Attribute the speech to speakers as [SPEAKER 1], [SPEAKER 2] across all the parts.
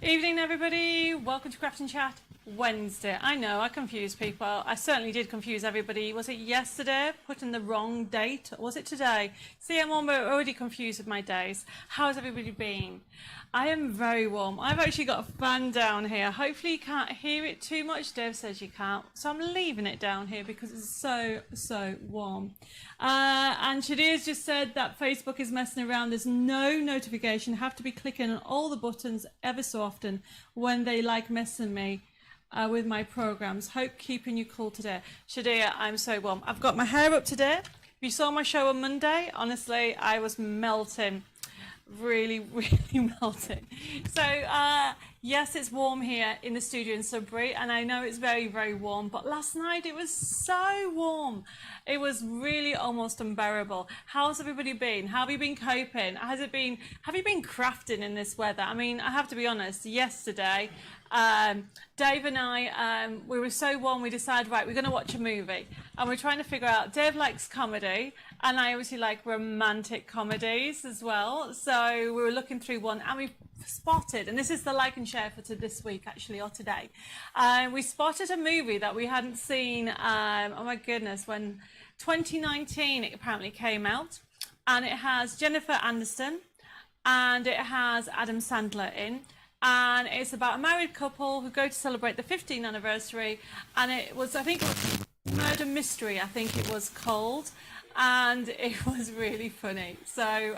[SPEAKER 1] Evening, everybody. Welcome to Craft and Chat Wednesday. I know I confuse people. I certainly did confuse everybody. Was it yesterday? Put in the wrong date? Or was it today? See, I'm already confused with my days. How's everybody been? I am very warm. I've actually got a fan down here. Hopefully you can't hear it too much. Dave says you can't. So I'm leaving it down here because it's so warm. And Shadia's just said that Facebook is messing around. There's no notification. Have to be clicking on all the buttons ever so often when they like messing me with my programs. Hope keeping you cool today. Shadia, I'm so warm. I've got my hair up today. If you saw my show on Monday, honestly, I was melting. Really melting. So yes, it's warm here in the studio in Sudbury, and I know it's very warm, but last night it was so warm. It was really almost unbearable. How's everybody been? How have you been coping? Have you been crafting in this weather? I mean, I have to be honest, yesterday Dave and I, we were so warm, we decided, right, we're going to watch a movie, and we're trying to figure out, Dave likes comedy, and I obviously like romantic comedies as well, so we were looking through one, and we spotted, and this is the like and share for this week actually, or today, we spotted a movie that we hadn't seen, oh my goodness, when 2019 it apparently came out, and it has Jennifer Aniston, and it has Adam Sandler in. And it's about a married couple who go to celebrate the 15th anniversary, and it was, I think, Murder Mystery, I think it was called, and it was really funny. So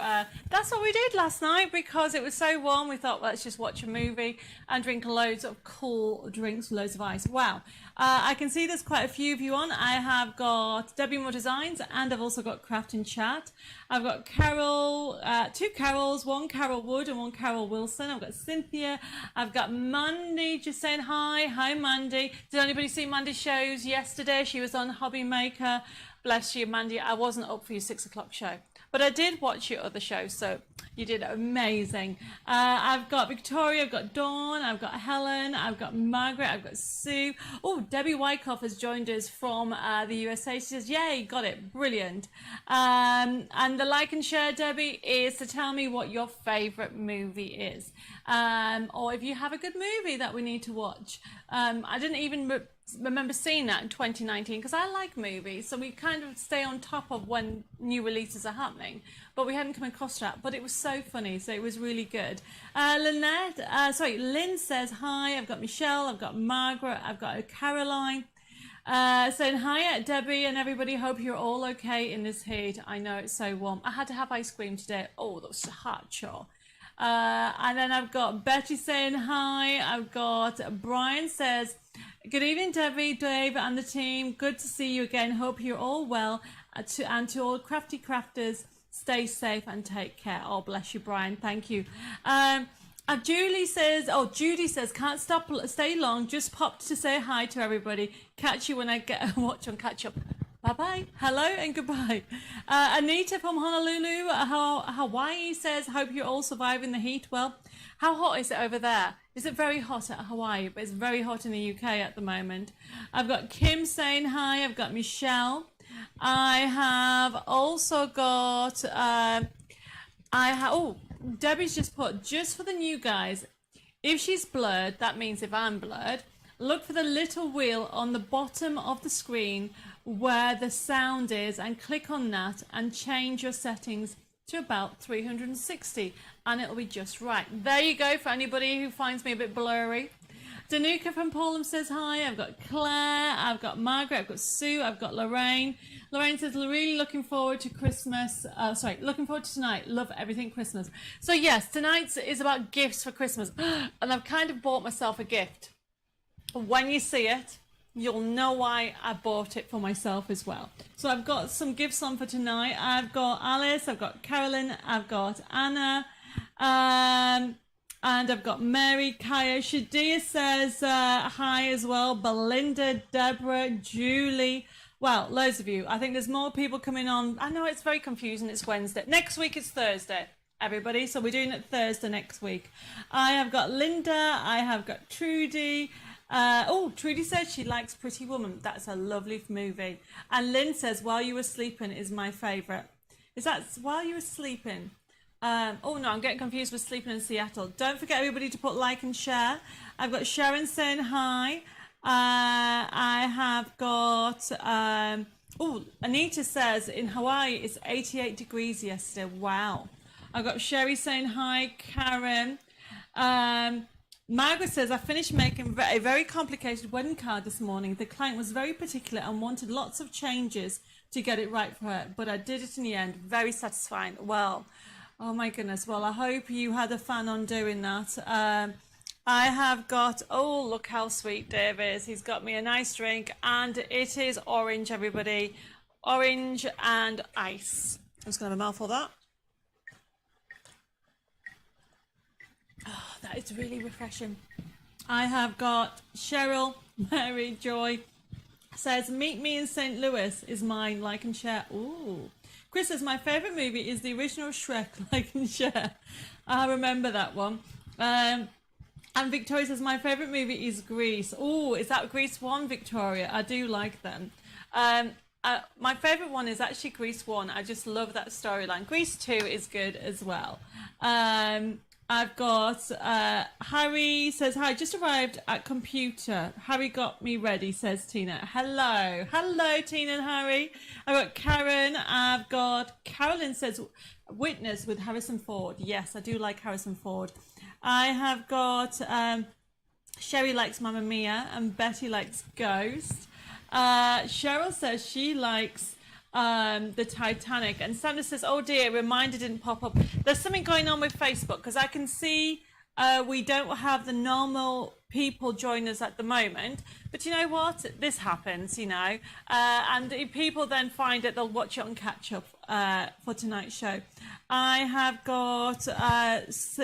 [SPEAKER 1] that's what we did last night because it was so warm. We thought, well, let's just watch a movie and drink loads of cool drinks, loads of ice. Wow. I can see there's quite a few of you on. I have got Debbie Moore Designs, and I've also got Craft and Chat. I've got Carol, two Carols, one Carol Wood and one Carol Wilson. I've got Cynthia. I've got Mandy just saying hi. Hi, Mandy. Did anybody see Mandy's shows yesterday? She was on Hobby Maker. Bless you, Mandy. I wasn't up for your 6 o'clock show, but I did watch your other show, so you did amazing. I've got Victoria, I've got Dawn, I've got Helen, I've got Margaret, I've got Sue. Oh, Debbie Wyckoff has joined us from the USA. She says, yay, got it, brilliant. And the like and share, Debbie, is to tell me what your favorite movie is. Or if you have a good movie that we need to watch. I didn't even remember seeing that in 2019 because I like movies, so we kind of stay on top of when new releases are happening, but we hadn't come across that. But it was so funny, so it was really good. Lynn says hi. I've got Michelle, I've got Margaret, I've got Caroline saying hi, Debbie and everybody. Hope you're all okay in this heat. I know it's so warm. I had to have ice cream today. Oh, that was a hard chore. And then I've got Betty saying hi. I've got Brian says, good evening, Debbie, Dave, and the team. Good to see you again. Hope you're all well. And to all crafty crafters, stay safe and take care. Oh, bless you, Brian. Thank you. Judy says, can't stay long. Just popped to say hi to everybody. Catch you when I get a watch on catch up. Bye-bye. Hello and goodbye. Anita from Honolulu, Hawaii says, hope you're all surviving the heat. Well, how hot is it over there? Is it very hot at Hawaii? But it's very hot in the UK at the moment. I've got Kim saying hi. I've got Michelle. I have also got, Debbie's just put, just for the new guys, if she's blurred, that means if I'm blurred, look for the little wheel on the bottom of the screen where the sound is and click on that and change your settings to about 360 and it'll be just right. There you go for anybody who finds me a bit blurry. Danuka from Poland says hi. I've got Claire, I've got Margaret, I've got Sue, I've got Lorraine. Lorraine says, really looking forward to Christmas. Looking forward to tonight. Love everything Christmas. So yes, tonight is about gifts for Christmas. And I've kind of bought myself a gift. When you see it, you'll know why I bought it for myself as well. So I've got some gifts on for tonight. I've got Alice, I've got Carolyn, I've got Anna, and I've got Mary, Kaya. Shadia says hi as well. Belinda, Deborah, Julie. Well, loads of you. I think there's more people coming on. I know it's very confusing. It's Wednesday. Next week it's Thursday, everybody. So we're doing it Thursday next week. I have got Linda. I have got Trudy. Trudy says she likes Pretty Woman. That's a lovely movie. And Lynn says, While You Were Sleeping is my favourite. Is that While You Were Sleeping? Oh no, I'm getting confused with Sleeping in Seattle. Don't forget everybody to put like and share. I've got Sharon saying hi. I have got, oh, Anita says in Hawaii it's 88 degrees yesterday. Wow. I've got Sherry saying hi, Karen. Margaret says, I finished making a very complicated wedding card this morning. The client was very particular and wanted lots of changes to get it right for her, but I did it in the end. Very satisfying. Well, oh my goodness. Well, I hope you had a fun on doing that. I have got, oh, look how sweet Dave is. He's got me a nice drink, and it is orange, everybody. Orange and ice. I'm just going to have a mouthful of that. Oh, that is really refreshing. I have got Cheryl, Mary, Joy says, meet me in St. Louis is mine, like and share. Ooh. Chris says, my favourite movie is the original Shrek, like and share. I remember that one. And Victoria says, my favourite movie is Grease. Oh, is that Grease 1, Victoria? I do like them. My favourite one is actually Grease 1. I just love that storyline. Grease 2 is good as well. I've got Harry says, hi, just arrived at computer. Harry got me ready, says Tina. Hello. Hello, Tina and Harry. I've got Karen. I've got Carolyn says, Witness with Harrison Ford. Yes, I do like Harrison Ford. I have got Sherry likes Mamma Mia and Betty likes Ghost. Cheryl says she likes the Titanic, and Sandra says, oh dear, reminder didn't pop up. There's something going on with Facebook because I can see we don't have the normal people join us at the moment, but you know what, this happens, you know, and if people then find it, they'll watch it on catch up for tonight's show. I have got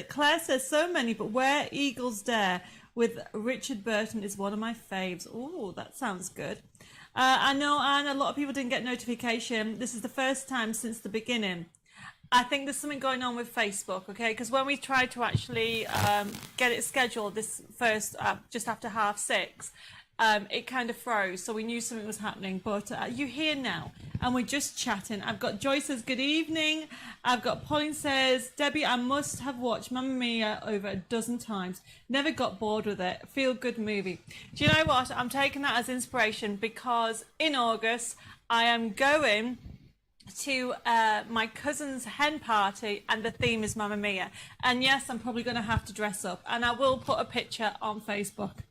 [SPEAKER 1] Claire says so many, but Where Eagles Dare with Richard Burton is one of my faves. Oh, that sounds good. I know, and a lot of people didn't get notification. This is the first time since the beginning. I think there's something going on with Facebook, okay? Because when we tried to actually get it scheduled this first, just after 6:30, it kind of froze. So we knew something was happening. But you're here now, and we're just chatting. I've got Joy says, good evening. I've got Pauline says, Debbie, I must have watched Mamma Mia over a dozen times. Never got bored with it. Feel good movie. Do you know what? I'm taking that as inspiration because in August, I am going to my cousin's hen party and the theme is Mamma Mia. And yes, I'm probably going to have to dress up and I will put a picture on Facebook.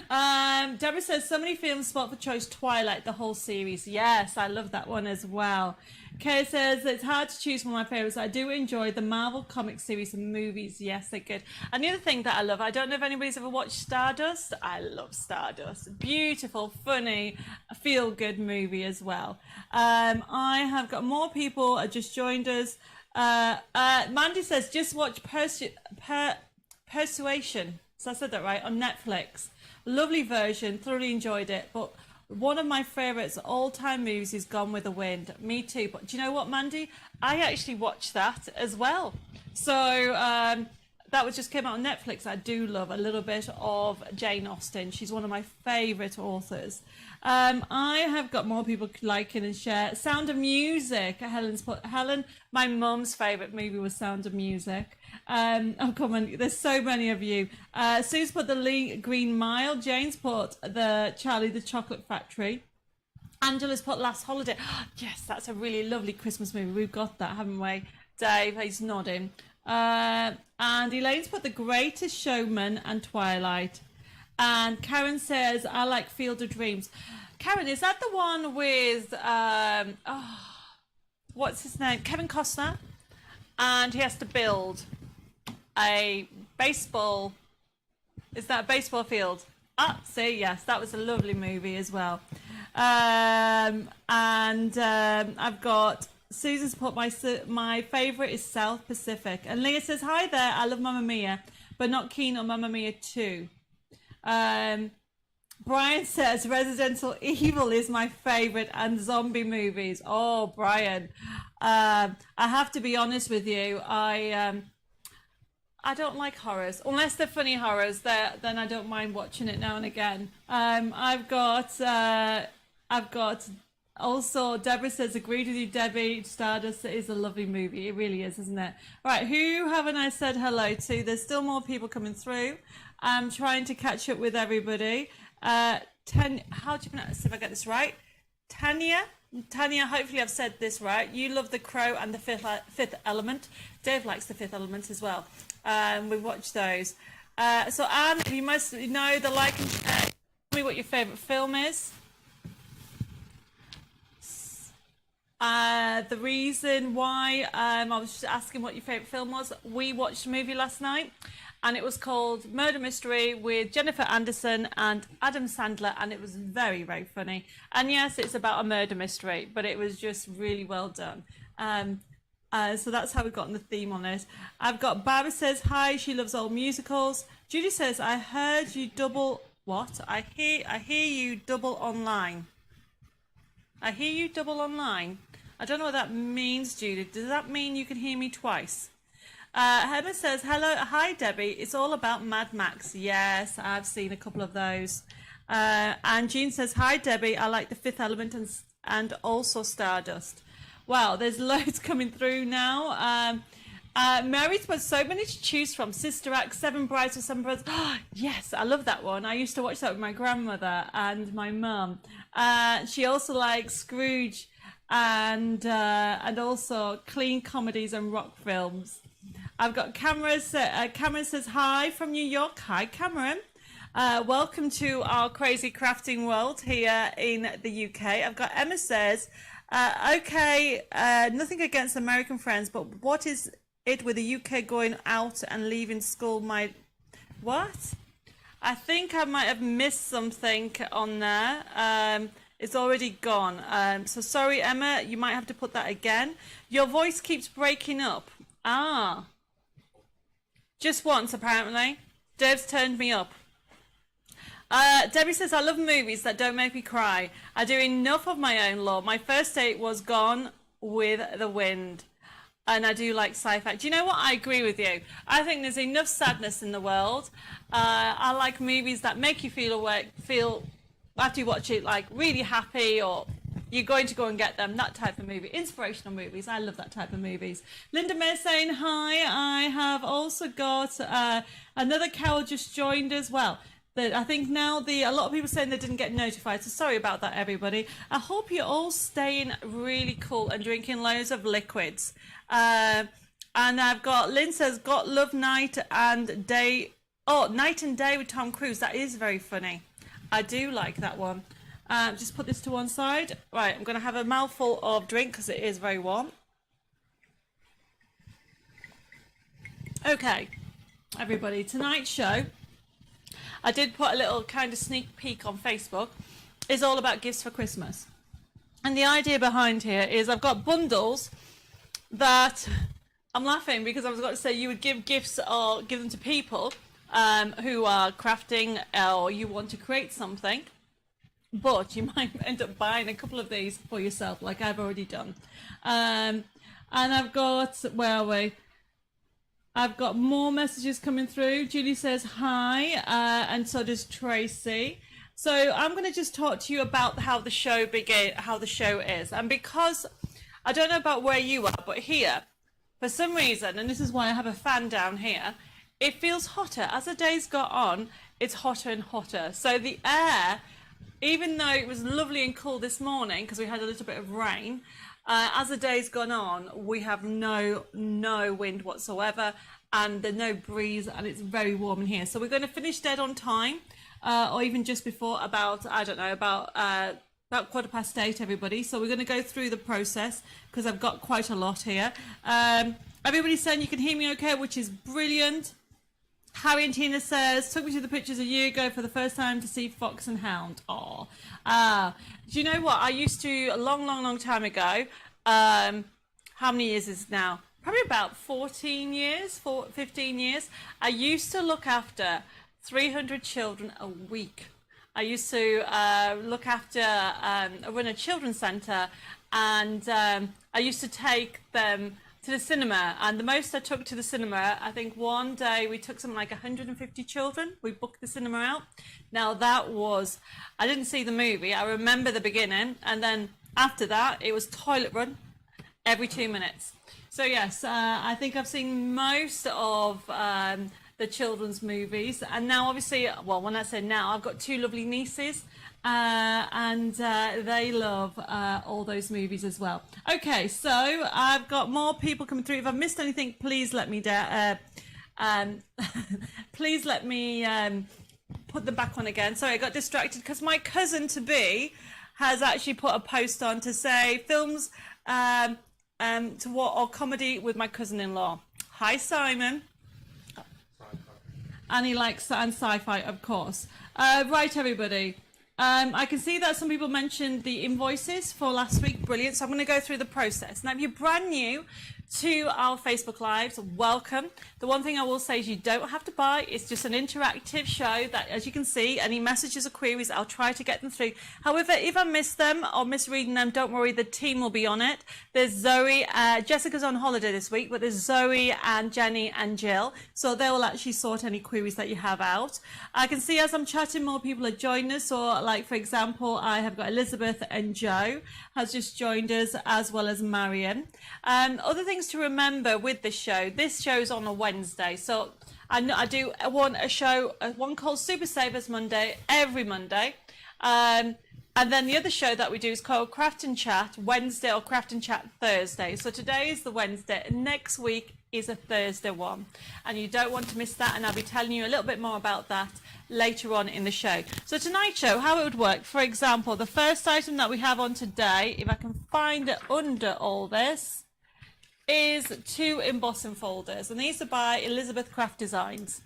[SPEAKER 1] Deborah says, so many films spot for choice. Twilight, the whole series. Yes, I love that one as well. Kay says, it's hard to choose one of my favorites. I do enjoy the Marvel comic series and movies. Yes, they're good. And the other thing that I love, I don't know if anybody's ever watched Stardust. I love Stardust. Beautiful, funny, feel-good movie as well. I have got more people just joined us. Mandy says, just watch Persuasion. So I said that right, on Netflix. Lovely version, thoroughly enjoyed it. But one of my favourites all-time movies is Gone with the Wind. Me too. But do you know what, Mandy? I actually watched that as well. So that was just came out on Netflix. I do love a little bit of Jane Austen. She's one of my favourite authors. I have got more people liking and share. Sound of Music. Helen's put, Helen, my mum's favourite movie was Sound of Music. Oh, come on, there's so many of you. Sue's put the Lee Green Mile. Jane's put the Charlie the Chocolate Factory. Angela's put Last Holiday. Yes, that's a really lovely Christmas movie. We've got that, haven't we? Dave, he's nodding. And Elaine's put The Greatest Showman and Twilight. And Karen says, I like Field of Dreams. Karen, is that the one with, what's his name? Kevin Costner? And he has to build a baseball, is that a baseball field? See, yes, that was a lovely movie as well. I've got, Susan's put my favourite is South Pacific. And Leah says, hi there, I love Mamma Mia, but not keen on Mamma Mia 2. Brian says Residential Evil is my favourite and zombie movies. Oh, Brian, I have to be honest with you. I don't like horrors unless they're funny horrors. Then I don't mind watching it now and again. I've got Also, Deborah says, agreed with you, Debbie. Stardust is a lovely movie. It really is, isn't it? Right, who haven't I said hello to? There's still more people coming through. I'm trying to catch up with everybody. How do you pronounce, see if I get this right? Tanya, hopefully I've said this right. You love The Crow and The Fifth Element. Dave likes The Fifth Element as well. We've watched those. So Anne, you must know the like and share. Tell me what your favourite film is. The reason why I was just asking what your favourite film was, we watched a movie last night and it was called Murder Mystery with Jennifer Anderson and Adam Sandler, and it was very, very funny. And yes, it's about a murder mystery, but it was just really well done. So that's how we've gotten the theme on it. I've got Barbara says, hi, she loves old musicals. Judy says, I heard you double, what? I hear you double online. I hear you double online. I don't know what that means, Judy. Does that mean you can hear me twice? Emma says, hello, hi Debbie, it's all about Mad Max. Yes, I've seen a couple of those. And Jean says, hi Debbie, I like The Fifth Element and also Stardust. Wow, there's loads coming through now. Mary's got so many to choose from. Sister Act, Seven Brides for Seven Brothers. Oh, yes, I love that one. I used to watch that with my grandmother and my mum. She also likes Scrooge and also clean comedies and rock films. I've got Cameron says hi from New York. Hi, Cameron. Welcome to our crazy crafting world here in the UK. I've got Emma says, okay, nothing against American friends, but what is it with the UK going out and leaving school? What? I think I might have missed something on there. It's already gone. So sorry, Emma, you might have to put that again. Your voice keeps breaking up. Just once, apparently. Dev's turned me up. Debbie says, I love movies that don't make me cry. I do enough of my own law. My first date was Gone with the Wind. And I do like sci-fi. Do you know what? I agree with you. I think there's enough sadness in the world. I like movies that make you feel after you watch it, like really happy, or you're going to go and get them. That type of movie. Inspirational movies. I love that type of movies. Linda May saying hi. I have also got another Carol just joined as well. That I think now a lot of people saying they didn't get notified, so sorry about that, everybody. I hope you're all staying really cool and drinking loads of liquids. And I've got Lynn says, got Love Night and Day. Oh, Night and Day with Tom Cruise. That is very funny. I do like that one. Just put this to one side. Right, I'm going to have a mouthful of drink because it is very warm. Okay, everybody, tonight's show, I did put a little kind of sneak peek on Facebook, is all about gifts for Christmas. And the idea behind here is I've got bundles that I'm laughing because I was going to say you would give gifts or give them to people who are crafting or you want to create something, but you might end up buying a couple of these for yourself, like I've already done. And I've got, where are we? I've got more messages coming through. Julie says hi, and so does Tracy. So I'm going to just talk to you about how the show is. And because I don't know about where you are, but here, for some reason, and this is why I have a fan down here, it feels hotter. As the days got on, it's hotter and hotter. So the air, even though it was lovely and cool this morning, because we had a little bit of rain, as the day's gone on, we have no wind whatsoever, and there's no breeze, and it's very warm in here. So we're going to finish dead on time, or even just before, about 8:15, everybody. So we're going to go through the process because I've got quite a lot here. Everybody's saying you can hear me okay, which is brilliant. Harry and Tina says, took me to the pictures a year ago for the first time to see Fox and Hound. Oh, do you know what? I used to, a long time ago, how many years is it now? Probably about 15 years. I used to look after 300 children a week. I used to look after, run a children's centre, and I used to take them to the cinema, and the most I took to the cinema, I think one day we took something like 150 children. We booked the cinema out. Now that was, I didn't see the movie. I remember the beginning, and then After that, it was toilet run every 2 minutes. So yes, I think I've seen most of the children's movies, and now obviously, well, when I say now, I've got 2 lovely nieces, and they love all those movies as well. Okay, so I've got more people coming through. If I've missed anything, please let me please let me put them back on again. Sorry, I got distracted because my cousin to be has actually put a post on to say films to what or comedy with my cousin-in-law. Hi, Simon. And he likes and sci-fi, of course. Right, everybody. I can see that some people mentioned the invoices for last week. Brilliant. So I'm going to go through the process. Now, if you're brand new to our Facebook Lives, welcome. The one thing I will say is you don't have to buy. It's just an interactive show that, as you can see, any messages or queries, I'll try to get them through. However, if I miss them or misreading them, don't worry, the team will be on it. There's Zoe, Jessica's on holiday this week, but there's Zoe and Jenny and Jill. So they will actually sort any queries that you have out. I can see as I'm chatting, more people are joining us. Or like, for example, I have got Elizabeth and Joe has just joined us, as well as Marion. Other things to remember with this show's on a Wednesday, so I do one called Super Savers Monday every Monday, and then the other show that we do is called Craft and Chat Wednesday or Craft and Chat Thursday. So today is the Wednesday, and next week is a Thursday one, and you don't want to miss that, and I'll be telling you a little bit more about that later on in the show. So tonight's show, how it would work, for example, the first item that we have on today, if I can find it under all this, is 2 embossing folders, and these are by Elizabeth Craft Designs.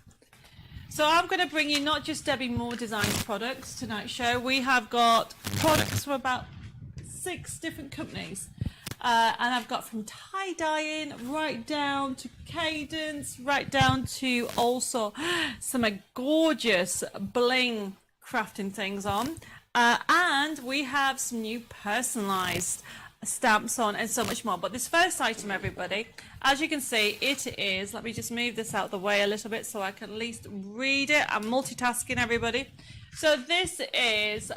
[SPEAKER 1] So I'm going to bring you not just Debbie Moore Designs products tonight's show. We have got products from about 6 different companies, and I've got from tie-dyeing right down to Cadence, right down to also some gorgeous bling crafting things on, and we have some new personalized stamps on and so much more. But this first item, everybody, as you can see, it is, let me just move this out the way a little bit so I can at least read it. I'm multitasking, everybody. So this is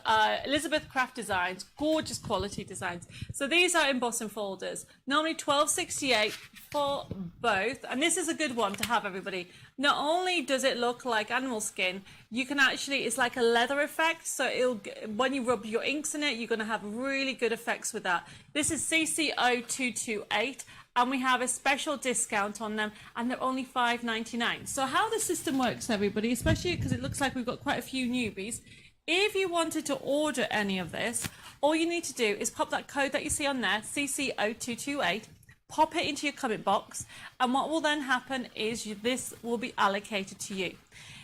[SPEAKER 1] Elizabeth Craft Designs, gorgeous quality designs. So these are embossing folders, normally $12.68 for both, and this is a good one to have, everybody. Not only does it look like animal skin, you can actually, it's like a leather effect, so it'll, when you rub your inks in it, you're going to have really good effects with that. This is CC0228, and we have a special discount on them, and they're only $5.99. So how the system works, everybody, especially because it looks like we've got quite a few newbies, if you wanted to order any of this, all you need to do is pop that code that you see on there, CC0228, pop it into your comment box, and what will then happen is this will be allocated to you.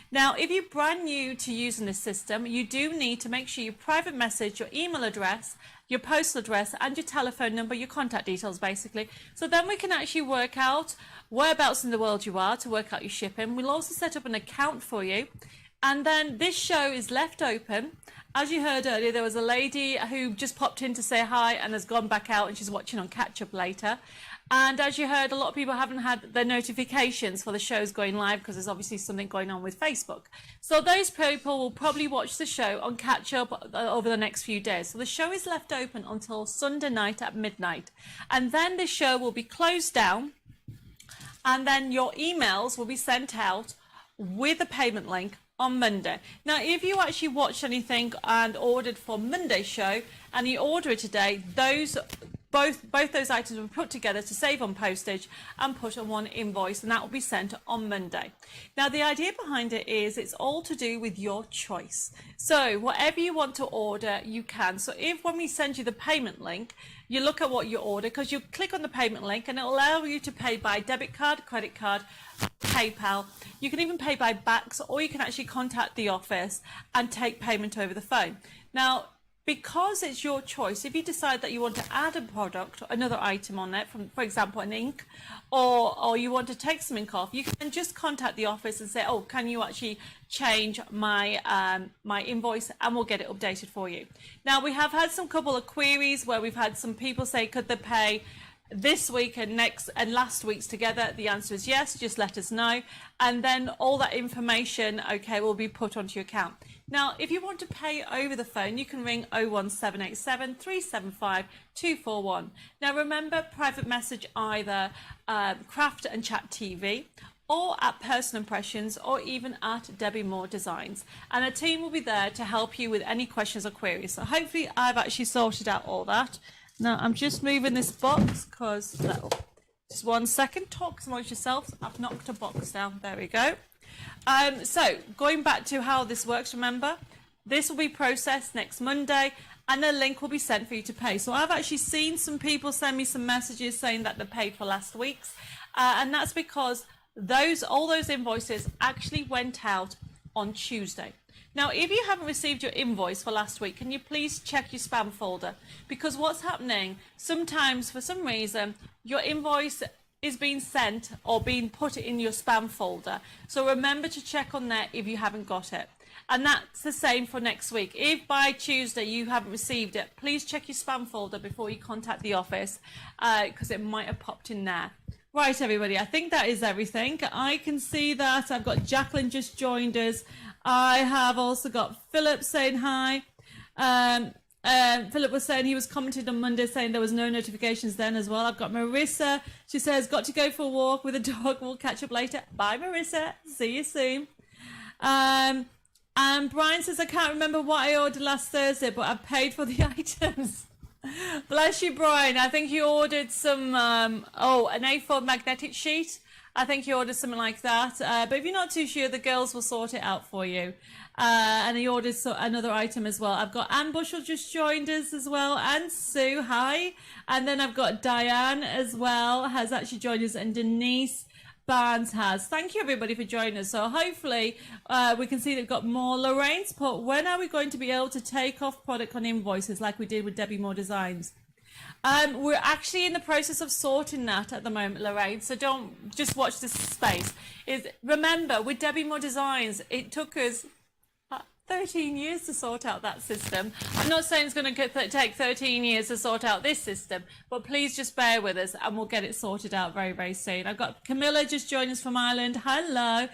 [SPEAKER 1] Now, if you're brand new to using this system, you do need to make sure you private message your email address, your postal address, and your telephone number, your contact details, basically. So then we can actually work out whereabouts in the world you are to work out your shipping. We'll also set up an account for you. And then this show is left open. As you heard earlier, there was a lady who just popped in to say hi and has gone back out, and she's watching on catch up later. And as you heard, a lot of people haven't had their notifications for the shows going live because there's obviously something going on with Facebook. So those people will probably watch the show on catch up over the next few days. So the show is left open until Sunday night at midnight. And then the show will be closed down, and then your emails will be sent out with a payment link on Monday. Now, if you actually watched anything and ordered for Monday's show and you order it today, both those items will be put together to save on postage and put on one invoice, and that will be sent on Monday. Now, the idea behind it is it's all to do with your choice. So whatever you want to order, you can. So if when we send you the payment link, you look at what you order, because you click on the payment link and it will allow you to pay by debit card, credit card, PayPal. You can even pay by backs, or you can actually contact the office and take payment over the phone. Now, because it's your choice, if you decide that you want to add a product, another item on it, from, for example, an ink, or you want to take some ink off, you can just contact the office and say, oh, can you actually change my my invoice, and we'll get it updated for you. Now, we have had some couple of queries where we've had some people say, could they pay this week and next and last week's together? The answer is yes. Just let us know, and then all that information, okay, will be put onto your account. Now, if you want to pay over the phone, you can ring 01787 375 241. Now, remember, private message either Craft and Chat TV, or at Personal Impressions, or even at Debbie Moore Designs. And a team will be there to help you with any questions or queries. So hopefully I've actually sorted out all that. Now I'm just moving this box because, just 1 second, talk amongst yourselves. I've knocked a box down, there we go. So going back to how this works, remember, this will be processed next Monday and the link will be sent for you to pay. So I've actually seen some people send me some messages saying that they paid for last week's, and that's because all those invoices actually went out on Tuesday. Now, if you haven't received your invoice for last week, can you please check your spam folder? Because what's happening, sometimes for some reason, your invoice is being sent or being put in your spam folder. So remember to check on there if you haven't got it. And that's the same for next week. If by Tuesday you haven't received it, please check your spam folder before you contact the office, because it might have popped in there. Right, everybody, I think that is everything. I can see that I've got Jacqueline just joined us. I have also got Philip saying hi. Philip was saying he was commented on Monday saying there was no notifications then as well. I've got Marissa. She says, got to go for a walk with a dog. We'll catch up later. Bye, Marissa. See you soon. And Brian says, I can't remember what I ordered last Thursday, but I paid for the items. Bless you, Brian. I think you ordered some, an A4 magnetic sheet. I think you ordered something like that. But if you're not too sure, the girls will sort it out for you. And he ordered another item as well. I've got Anne Bushell just joined us as well. And Sue, hi. And then I've got Diane as well, has actually joined us. And Denise Barnes has. Thank you, everybody, for joining us. So hopefully we can see that we've got more. Lorraine's put, when are we going to be able to take off product on invoices like we did with Debbie Moore Designs? We're actually in the process of sorting that at the moment, Lorraine, so don't just watch this space. Remember, with Debbie Moore Designs, it took us 13 years to sort out that system. I'm not saying it's going to take 13 years to sort out this system, but please just bear with us and we'll get it sorted out very, very soon. I've got Camilla just joined us from Ireland. Hello.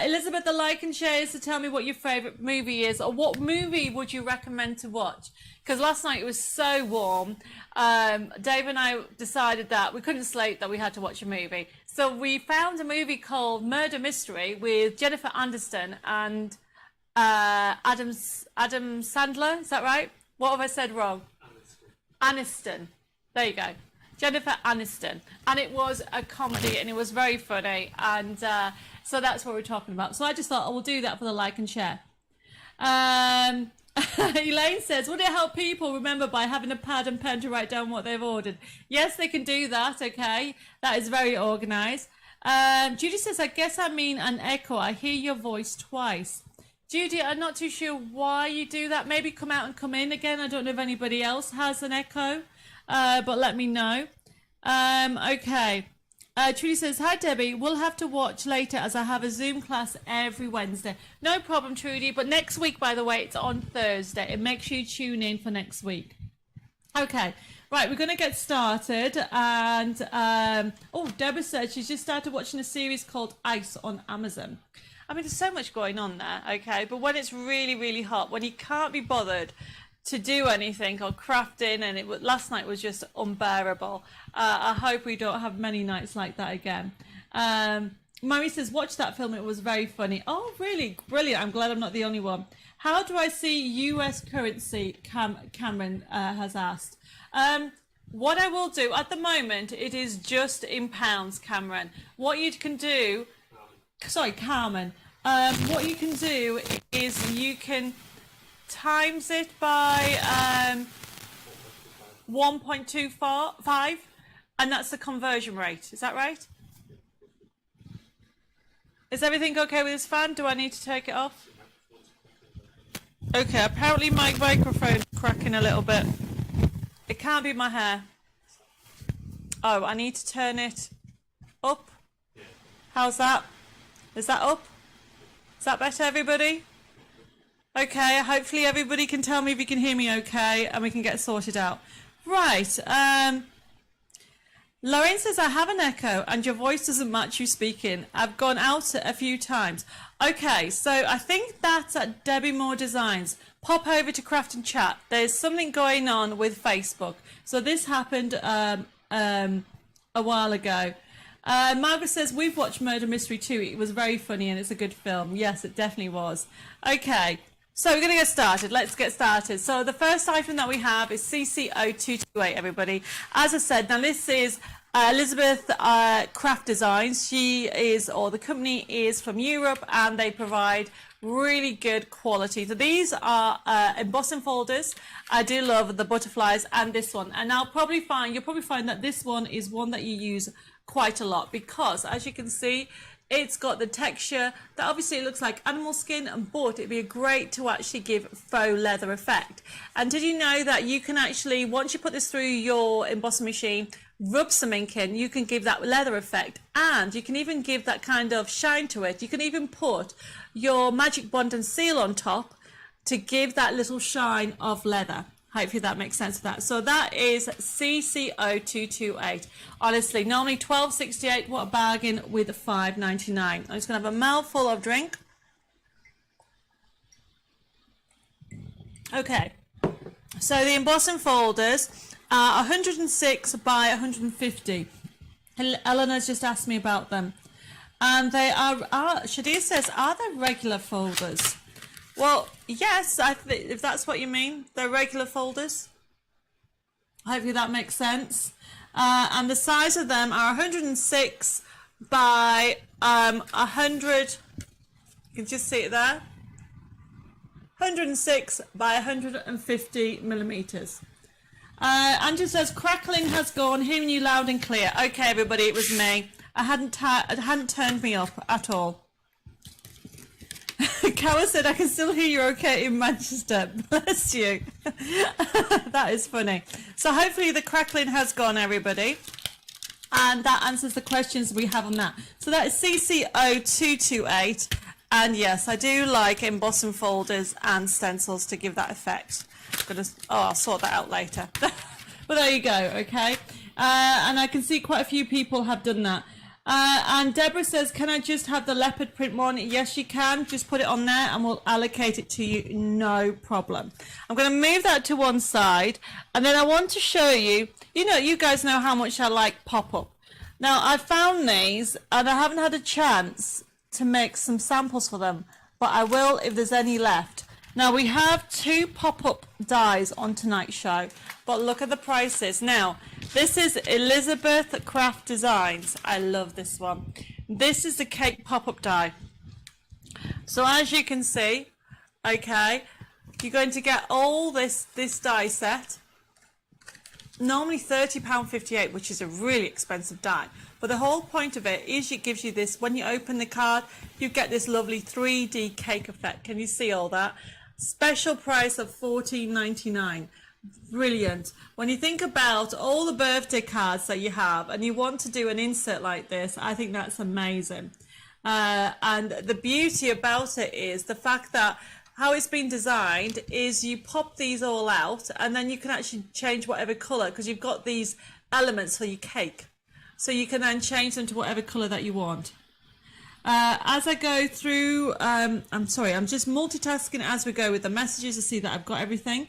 [SPEAKER 1] Elizabeth, the like and share is to tell me what your favourite movie is, or what movie would you recommend to watch? Because last night it was so warm. Dave and I decided that we couldn't slate that we had to watch a movie. So we found a movie called Murder Mystery with Jennifer Aniston and Adam Sandler. Is that right? What have I said wrong? Aniston. There you go. Jennifer Aniston. And it was a comedy and it was very funny. And so that's what we're talking about. So I just thought, we'll do that for the like and share. Elaine says, would it help people remember by having a pad and pen to write down what they've ordered? Yes, they can do that, okay. That is very organised. Judy says, I guess I mean an echo. I hear your voice twice. Judy, I'm not too sure why you do that. Maybe come out and come in again. I don't know if anybody else has an echo, but let me know. Okay. Trudy says, hi Debbie, we'll have to watch later as I have a Zoom class every Wednesday. No problem, Trudy, but next week, by the way, it's on Thursday, and make sure you tune in for next week. Okay, right, we're going to get started, and Deborah said she's just started watching a series called Ice on Amazon. I mean, there's so much going on there, okay, but when it's really, really hot, when you can't be bothered to do anything or crafting, and last night was just unbearable. I hope we don't have many nights like that again. Mary says, watch that film, it was very funny. Oh, really? Brilliant. I'm glad I'm not the only one. How do I see US currency? Cameron has asked. What I will do, at the moment, it is just in pounds, Cameron. What you can do, sorry, Carmen. What you can do is you can times it by 1.25, and that's the conversion rate. Is that right? Is everything okay with this fan? Do I need to take it off? Okay, apparently my microphone is cracking a little bit. It can't be my hair. Oh, I need to turn it up. How's that? Is that up? Is that better, everybody? Okay, hopefully everybody can tell me if you can hear me okay, and we can get sorted out. Right, Lorraine says, I have an echo and your voice doesn't match you speaking. I've gone out a few times. Okay, so I think that's at Debbie Moore Designs. Pop over to Craft and Chat. There's something going on with Facebook. So this happened a while ago. Margaret says, we've watched Murder Mystery 2. It was very funny and it's a good film. Yes, it definitely was. Okay, so we're going to get started. Let's get started. So the first item that we have is CC0228, everybody. As I said, now this is Elizabeth Craft Designs. She is, or the company is from Europe, and they provide really good quality. So these are embossing folders. I do love the butterflies and this one. And you'll probably find that this one is one that you use quite a lot because, as you can see, it's got the texture that obviously looks like animal skin, but it'd be great to actually give faux leather effect. And did you know that you can actually, once you put this through your embossing machine, rub some ink in, you can give that leather effect, and you can even give that kind of shine to it. You can even put your magic bond and seal on top to give that little shine of leather. Hopefully that makes sense of that. So that is CC0228. Honestly, normally $12.68. What a bargain with $5.99. I'm just going to have a mouthful of drink. Okay. So the embossing folders are 106 by 150. Eleanor's just asked me about them. And they are Shadia says, are they regular folders? Well, yes, if that's what you mean, they're regular folders. Hopefully that makes sense. And the size of them are 106 by 100. You can just see it there. 106 by 150 millimeters. Andrew says, crackling has gone, hearing you loud and clear. Okay, everybody, it was me. It hadn't turned me up at all. Kawa said, I can still hear you okay in Manchester. Bless you. That is funny. So hopefully the crackling has gone, everybody. And that answers the questions we have on that. So that is CC0228. And yes, I do like embossing folders and stencils to give that effect. I'll sort that out later. But there you go, okay? And I can see quite a few people have done that. And Deborah says, can I just have the leopard print one? Yes, you can. Just put it on there and we'll allocate it to you. No problem. I'm going to move that to one side. And then I want to show you, you guys know how much I like pop-up. Now, I found these and I haven't had a chance to make some samples for them, but I will if there's any left. Now, we have 2 pop-up dies on tonight's show, but look at the prices. Now, this is Elizabeth Craft Designs. I love this one. This is the cake pop-up die. So as you can see, okay, you're going to get all this die set. Normally £30.58, which is a really expensive die. But the whole point of it is it gives you this, when you open the card, you get this lovely 3D cake effect. Can you see all that? Special price of $14.99. Brilliant. When you think about all the birthday cards that you have and you want to do an insert like this, I think that's amazing. And the beauty about it is the fact that how it's been designed is you pop these all out and then you can actually change whatever colour, because you've got these elements for your cake. So you can then change them to whatever colour that you want. As I go through, I'm sorry, I'm just multitasking as we go with the messages to see that I've got everything.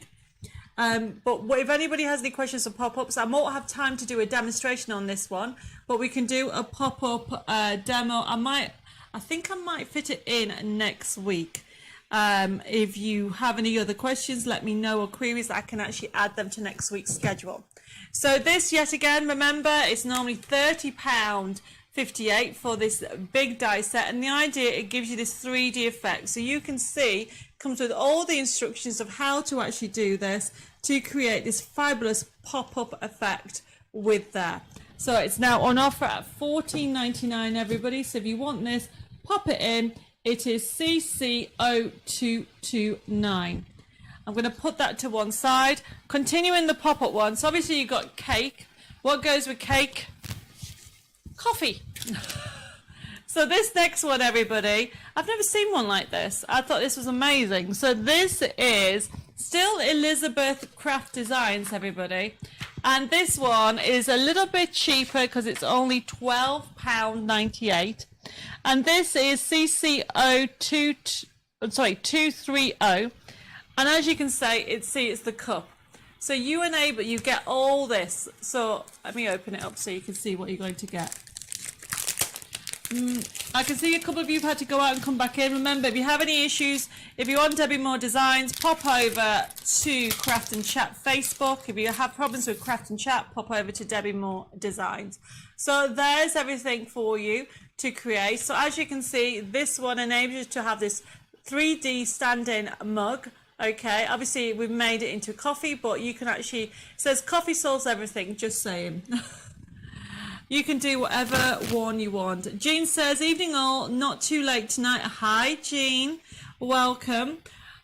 [SPEAKER 1] But if anybody has any questions or pop-ups, I won't have time to do a demonstration on this one, but we can do a pop-up demo. I think I might fit it in next week. If you have any other questions, let me know, or queries, I can actually add them to next week's schedule. So this, yet again, remember, it's normally £30.58 for this big die set, and the idea, it gives you this 3D effect. So you can see, comes with all the instructions of how to actually do this to create this fabulous pop-up effect with that. So it's now on offer at $14.99, everybody. So if you want this, pop it in. It is CC0229. I'm going to put that to one side. Continuing the pop-up one. So obviously you've got cake. What goes with cake? Coffee. So this next one, everybody, I've never seen one like this. I thought this was amazing. So this is still Elizabeth Craft Designs, everybody. And this one is a little bit cheaper because it's only £12.98. And this is CCO230. And as you can see, it's the cup. So you get all this. So let me open it up so you can see what you're going to get. I can see a couple of you have had to go out and come back in. Remember, if you have any issues, if you want Debbie Moore Designs, pop over to Craft and Chat Facebook. If you have problems with Craft and Chat, pop over to Debbie Moore Designs. So there's everything for you to create. So as you can see, this one enables you to have this 3D stand-in mug. Okay, obviously we've made it into coffee, but you can actually, it says coffee solves everything, just saying. You can do whatever one you want. Jean says, evening all, not too late tonight. Hi, Jean. Welcome.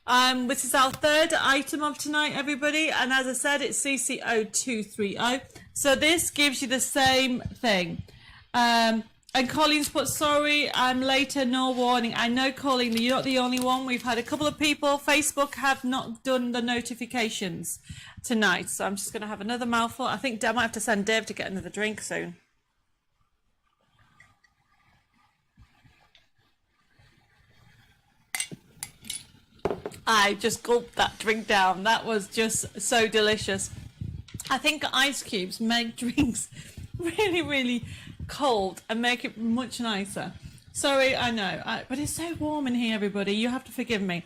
[SPEAKER 1] This is our third item of tonight, everybody. And as I said, it's CCO230. So this gives you the same thing. And Colleen's put, sorry, I'm later, no warning. I know, Colleen, you're not the only one. We've had a couple of people. Facebook have not done the notifications tonight. So I'm just going to have another mouthful. I think I might have to send Dave to get another drink soon. I just gulped that drink down. That was just so delicious. I think ice cubes make drinks really, really cold and make it much nicer. Sorry, I know, but it's so warm in here, everybody. You have to forgive me.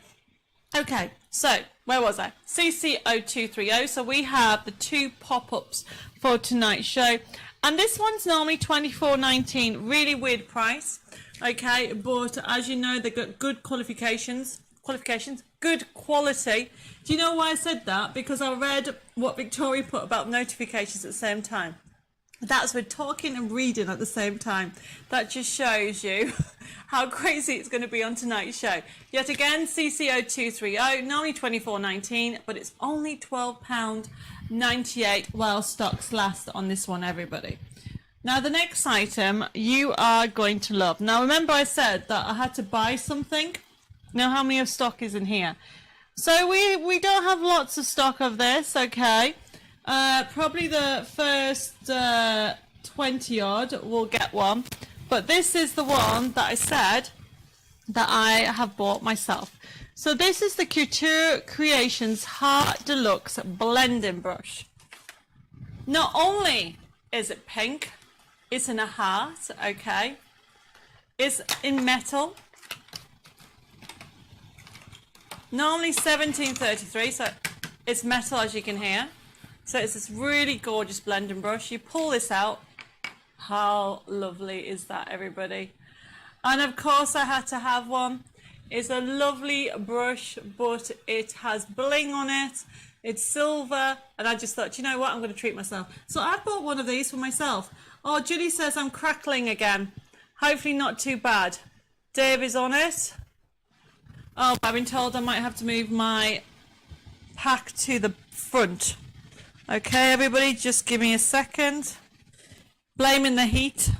[SPEAKER 1] Okay, so where was I? CCO230. So we have the two pop-ups for tonight's show. And this one's normally $24.19. Really weird price. Okay, but as you know, they've got good qualifications, good quality. Do you know why I said that? Because I read what Victoria put about notifications at the same time. That's with talking and reading at the same time. That just shows you how crazy it's going to be on tonight's show. Yet again, CCO230, normally $24.19, but it's only £12.98 while stocks last on this one, everybody. Now, the next item you are going to love. Now, remember I said that I had to buy something. Now, how many of stock is in here? So we don't have lots of stock of this, okay? Probably the first 20 odd will get one. But this is the one that I said that I have bought myself. So this is the Couture Creations Heart Deluxe Blending Brush. Not only is it pink, it's in a heart, okay? It's in metal. Normally $17.33, so it's metal, as you can hear. So it's this really gorgeous blending brush. You pull this out. How lovely is that, everybody? And of course I had to have one. It's a lovely brush, but it has bling on it. It's silver, and I just thought, you know what, I'm going to treat myself. So I bought one of these for myself. Oh, Julie says I'm crackling again. Hopefully not too bad. Dave is on it. Oh, I've been told I might have to move my pack to the front. Okay, everybody, just give me a second. Blaming the heat.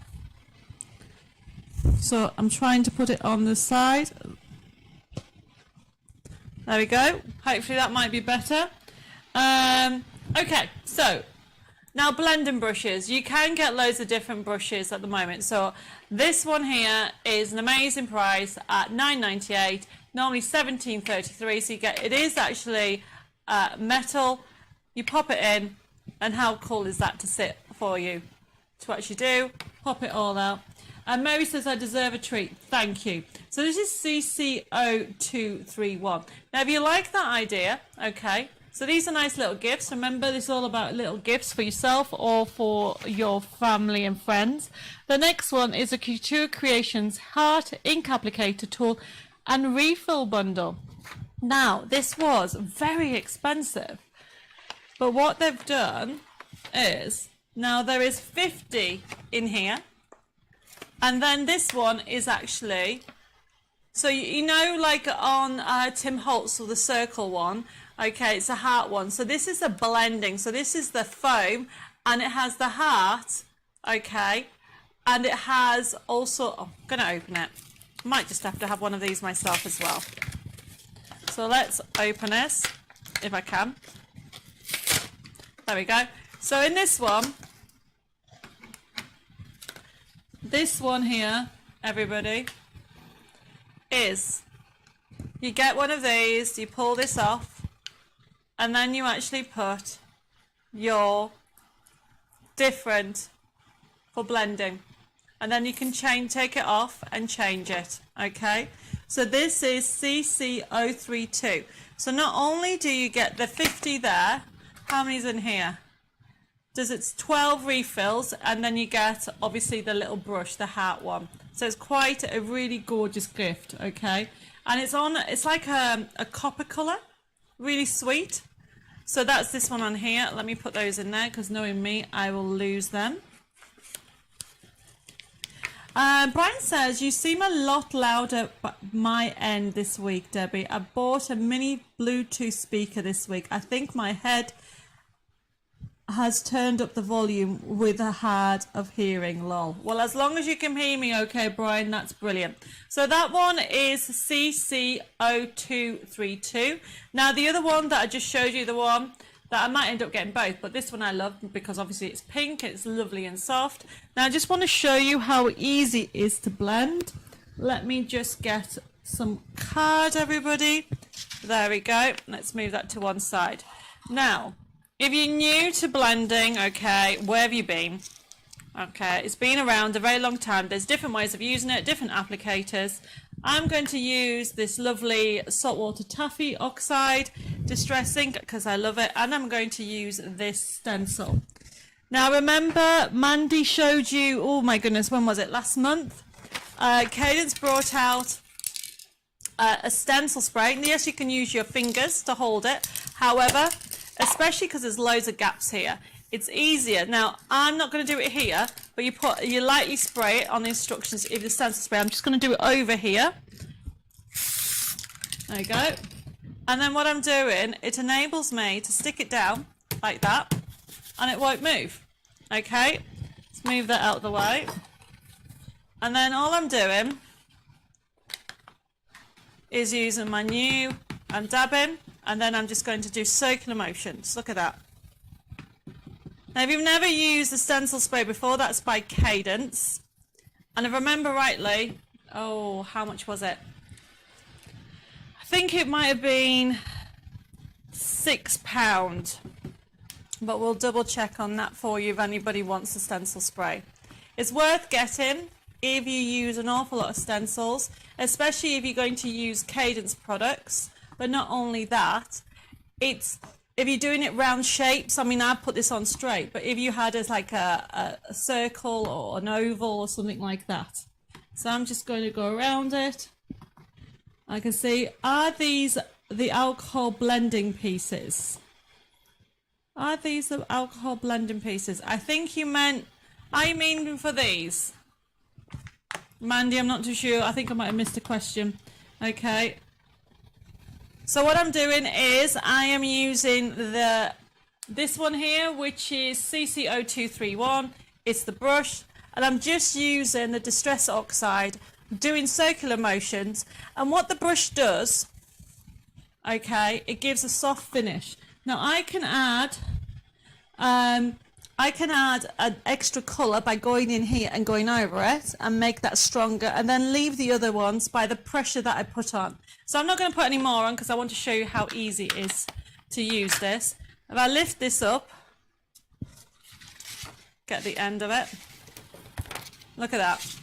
[SPEAKER 1] So I'm trying to put it on the side. There we go. Hopefully that might be better. Okay, so now blending brushes. You can get loads of different brushes at the moment. So this one here is an amazing price at $9.98. Normally $17.33. So you get, it is actually metal. You pop it in, and how cool is that to sit for you? To actually do, pop it all out. And Mary says, I deserve a treat. Thank you. So this is CCO231. Now, if you like that idea, okay, so these are nice little gifts. Remember, this is all about little gifts for yourself or for your family and friends. The next one is a Couture Creations Heart Ink Applicator Tool and Refill Bundle. Now, this was very expensive. But what they've done is, now there is 50 in here. And then this one is actually, so you know, like on Tim Holtz or the circle one, okay, it's a heart one. So this is a blending. So this is the foam, and it has the heart, okay, and it has also, oh, I'm going to open it. I might just have to have one of these myself as well. So let's open this, if I can. There we go. So in this one here, everybody, is you get one of these, you pull this off, and then you actually put your different for blending, and then you can take it off and change it. Okay, so this is CC032. So not only do you get the 50 there, how many's in here? It's 12 refills, and then you get obviously the little brush, the hat one. So it's quite a really gorgeous gift. Okay, and it's like a copper color, really sweet. So that's this one on here. Let me put those in there, because knowing me, I will lose them. Brian says, you seem a lot louder at my end this week, Debbie. I bought a mini Bluetooth speaker this week. I think my head has turned up the volume with a hard of hearing, lol. Well, as long as you can hear me okay, Brian, that's brilliant. So that one is CC0232. Now the other one that I just showed you, the one that I might end up getting both, but this one I love because obviously it's pink, it's lovely and soft. Now I just want to show you how easy it is to blend. Let me just get some card, everybody. There we go. Let's move that to one side. Now, if you're new to blending, okay, where have you been? Okay, it's been around a very long time. There's different ways of using it, different applicators. I'm going to use this lovely saltwater taffy oxide distress ink because I love it, and I'm going to use this stencil. Now remember, Mandy showed you, oh my goodness, when was it? Last month? Cadence brought out a stencil spray. And yes, you can use your fingers to hold it. However, especially because there's loads of gaps here, it's easier. Now, I'm not going to do it here, but you lightly spray it on the instructions if the stencil spray. I'm just going to do it over here. There you go. And then what I'm doing, it enables me to stick it down like that, and it won't move. Okay, let's move that out of the way. And then all I'm doing is using my new, I'm dabbing, and then I'm just going to do circular motions. Look at that. Now, if you've never used the stencil spray before, that's by Cadence. And if I remember rightly, oh, how much was it? I think it might have been £6, but we'll double check on that for you if anybody wants the stencil spray. It's worth getting if you use an awful lot of stencils, especially if you're going to use Cadence products. But not only that, if you're doing it round shapes, I mean, I put this on straight, but if you had like a circle or an oval or something like that. So I'm just going to go around it. I can see, are these the alcohol blending pieces? Are these the alcohol blending pieces? I think you meant, are you meaning for these? Mandy, I'm not too sure. I think I might have missed a question. Okay. So what I'm doing is I am using this one here, which is CC0231. It's the brush, and I'm just using the Distress Oxide, doing circular motions. And what the brush does, okay, it gives a soft finish. Now I can add an extra colour by going in here and going over it and make that stronger, and then leave the other ones by the pressure that I put on. So I'm not going to put any more on because I want to show you how easy it is to use this. If I lift this up, get the end of it, look at that.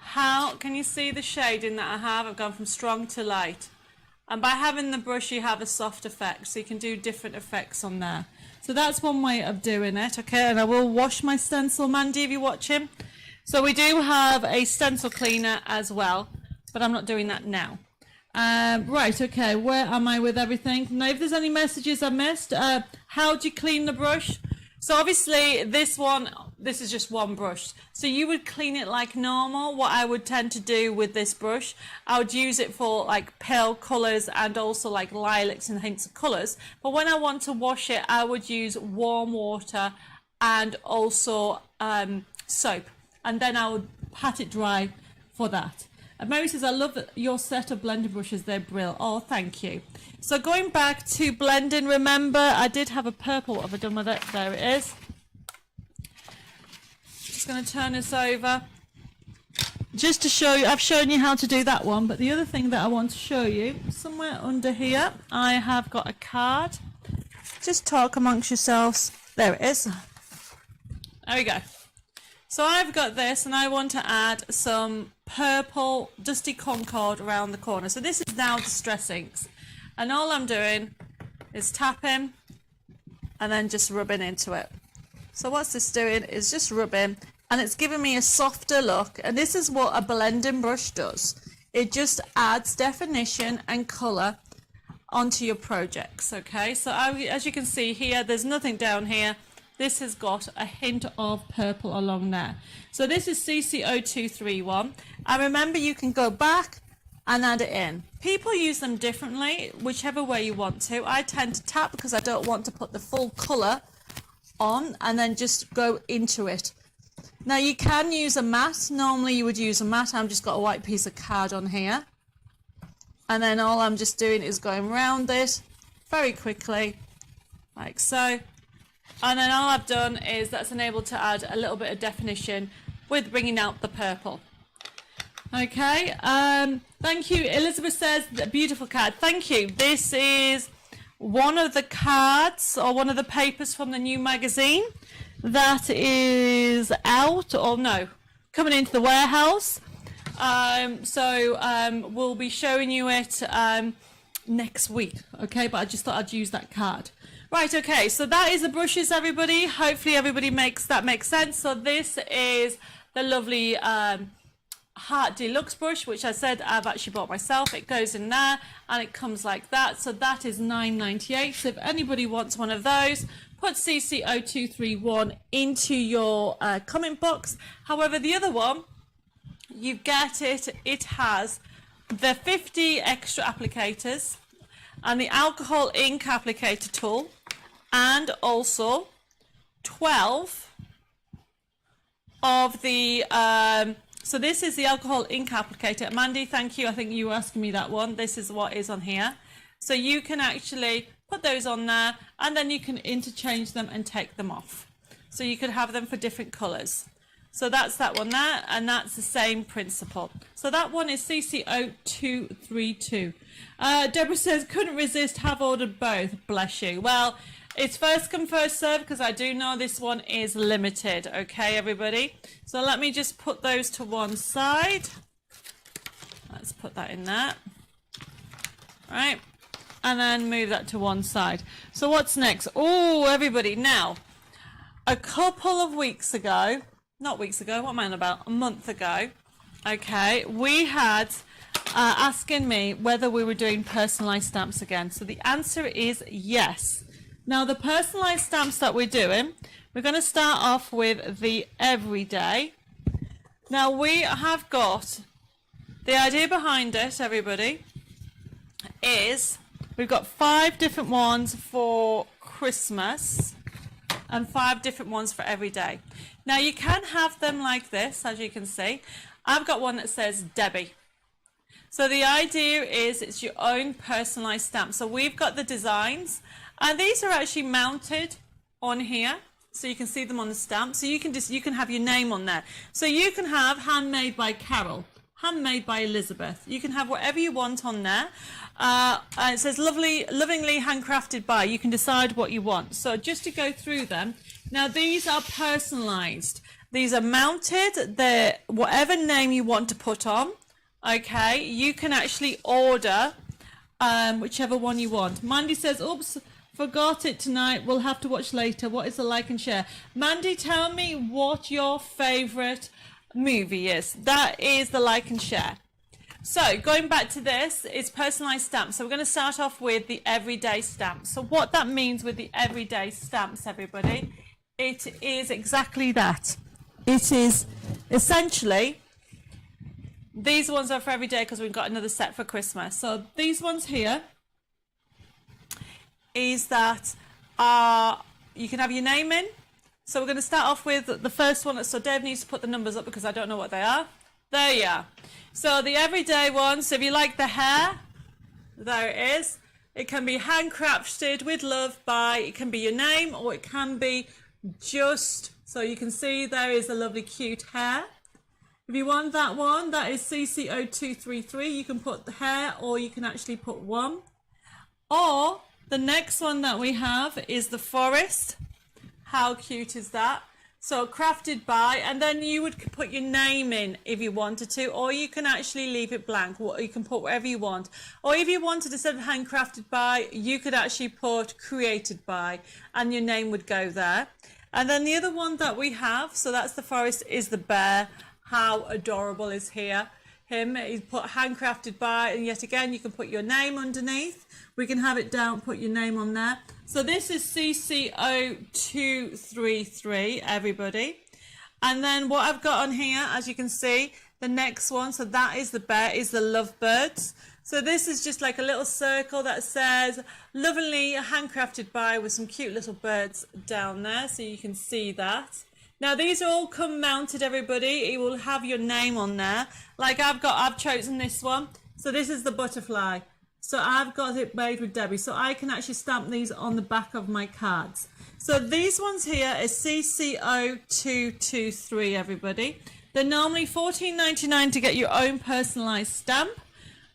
[SPEAKER 1] How can you see the shading that I have? I've gone from strong to light. And by having the brush, you have a soft effect, so you can do different effects on there. So that's one way of doing it, okay? And I will wash my stencil, Mandy, if you're watching. So we do have a stencil cleaner as well, but I'm not doing that now. Right, okay, where am I with everything? Now, if there's any messages I missed, how do you clean the brush? So obviously this is just one brush. So you would clean it like normal. What I would tend to do with this brush, I would use it for like pale colours and also like lilacs and hints of colours. But when I want to wash it, I would use warm water and also soap. And then I would pat it dry for that. Mary says, I love your set of blending brushes. They're brilliant. Oh, thank you. So going back to blending, remember, I did have a purple. What have I done with it? There it is. Just going to turn this over. Just to show you, I've shown you how to do that one, but the other thing that I want to show you, somewhere under here, I have got a card. Just talk amongst yourselves. There it is. There we go. So I've got this, and I want to add some purple dusty concord around the corner. So this is now Distress Inks, and all I'm doing is tapping and then just rubbing into it. So what's this doing is just rubbing, and it's giving me a softer look, and this is what a blending brush does. It just adds definition and colour onto your projects. Okay, so as you can see here, there's nothing down here. This has got a hint of purple along there. So this is CC0231. And remember, you can go back and add it in. People use them differently, whichever way you want to. I tend to tap because I don't want to put the full colour on, and then just go into it. Now you can use a matte. Normally you would use a matte. I've just got a white piece of card on here. And then all I'm just doing is going around it very quickly, like so. And then all I've done is that's enabled to add a little bit of definition with bringing out the purple. Okay, thank you. Elizabeth says, beautiful card. Thank you. This is one of the cards or one of the papers from the new magazine that is out, or no, coming into the warehouse. We'll be showing you it next week. Okay, but I just thought I'd use that card. Right, okay, so that is the brushes, everybody. Hopefully everybody makes sense. So this is the lovely Heart Deluxe brush, which I said I've actually bought myself. It goes in there and it comes like that. So that is $9.98. So if anybody wants one of those, put CC0231 into your comment box. However, the other one, you get it. It has the 50 extra applicators and the alcohol ink applicator tool, and also 12 of the so this is the alcohol ink applicator. Mandy, thank you. I think you were asking me that one. This is what is on here. So you can actually put those on there, and then you can interchange them and take them off. So you could have them for different colors. So that's that one there, and that's the same principle. So that one is CC0232. Deborah says, couldn't resist, have ordered both. Bless you. Well, it's first come, first serve, because I do know this one is limited. Okay, everybody? So let me just put those to one side. Let's put that in there. All right. And then move that to one side. So what's next? Oh, everybody. Now, a couple of weeks ago, not weeks ago, what am I on about? A month ago, okay, we had asking me whether we were doing personalized stamps again. So the answer is yes. Now the personalized stamps that we're doing, we're going to start off with the everyday. Now we have got, the idea behind it, everybody, is we've got 5 different ones for Christmas and 5 different ones for every day. Now you can have them like this, as you can see. I've got one that says Debbie. So the idea is it's your own personalized stamp. So we've got the designs, and these are actually mounted on here, so you can see them on the stamp. So you can have your name on there. So you can have handmade by Carol, handmade by Elizabeth. You can have whatever you want on there. It says lovingly handcrafted by. You can decide what you want. So just to go through them. Now these are personalized. These are mounted. They're whatever name you want to put on. Okay, you can actually order whichever one you want. Mandy says, oops, forgot it tonight. We'll have to watch later. What is the like and share? Mandy, tell me what your favorite movie is. That is the like and share. So going back to this, it's personalized stamps. So we're going to start off with the everyday stamps. So what that means with the everyday stamps, everybody, it is exactly that. It is essentially, these ones are for every day because we've got another set for Christmas. So these ones here is that you can have your name in. So we're going to start off with the first one. So Dave needs to put the numbers up because I don't know what they are. There you are. So the everyday one, so if you like the hair, there it is. It can be handcrafted with love by, it can be your name, or it can be just, so you can see there is a lovely cute hair. If you want that one, that is CC0233. You can put the hair, or you can actually put one. Or the next one that we have is the forest. How cute is that? So crafted by, and then you would put your name in if you wanted to, or you can actually leave it blank. You can put whatever you want. Or if you wanted, instead of handcrafted by, you could actually put created by, and your name would go there. And then the other one that we have, so that's the forest, is the bear. How adorable is him. He's put handcrafted by, and yet again, you can put your name underneath. We can have it down, put your name on there. So this is CC0233, everybody. And then what I've got on here, as you can see, the next one, so that is the bear, is the lovebirds. So this is just like a little circle that says lovingly handcrafted by, with some cute little birds down there, so you can see that. Now these all come mounted, everybody. It will have your name on there. Like I've chosen this one. So this is the butterfly. So I've got it made with Debbie. So I can actually stamp these on the back of my cards. So these ones here is CC0223, everybody. They're normally $14.99 to get your own personalised stamp,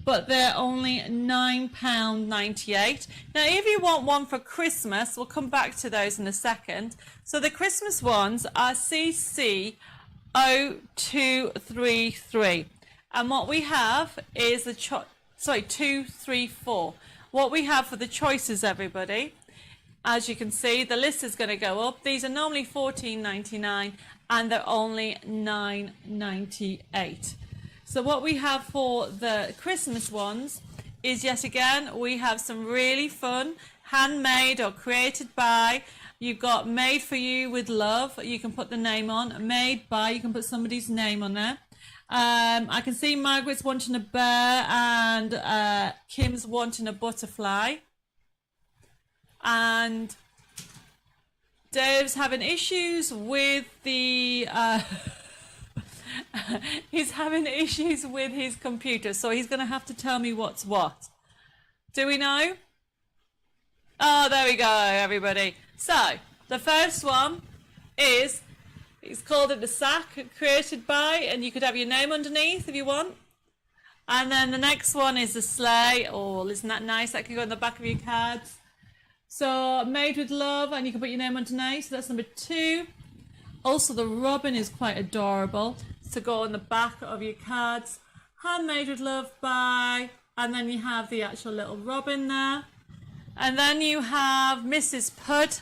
[SPEAKER 1] but they're only £9.98. Now, if you want one for Christmas, we'll come back to those in a second. So the Christmas ones are CC0233. And what we have is the 234. What we have for the choices, everybody, as you can see, the list is going to go up. These are normally $14.99 and they're only $9.98. So what we have for the Christmas ones is, yet again, we have some really fun handmade or created by. You've got made for you with love. You can put the name on. Made by, you can put somebody's name on there. I can see Margaret's wanting a bear and Kim's wanting a butterfly. And Dave's having issues with the... he's having issues with his computer, so he's going to have to tell me what's what. Do we know? Oh, there we go, everybody. So, the first one is, he's called it the sack, created by, and you could have your name underneath if you want. And then the next one is the sleigh. Oh, isn't that nice? That can go on the back of your cards. So, made with love, and you can put your name underneath. So that's number 2. Also, the robin is quite adorable to go on the back of your cards. Handmade with love by, and then you have the actual little robin there. And then you have Mrs. Pud.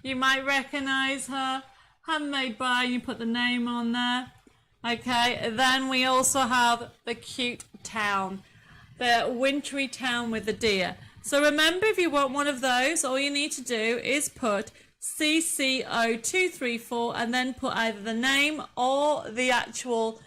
[SPEAKER 1] You might recognise her. Handmade by, you put the name on there. Okay, then we also have the cute town, the wintry town with the deer. So remember, if you want one of those, all you need to do is put CC0234 and then put either the name or the actual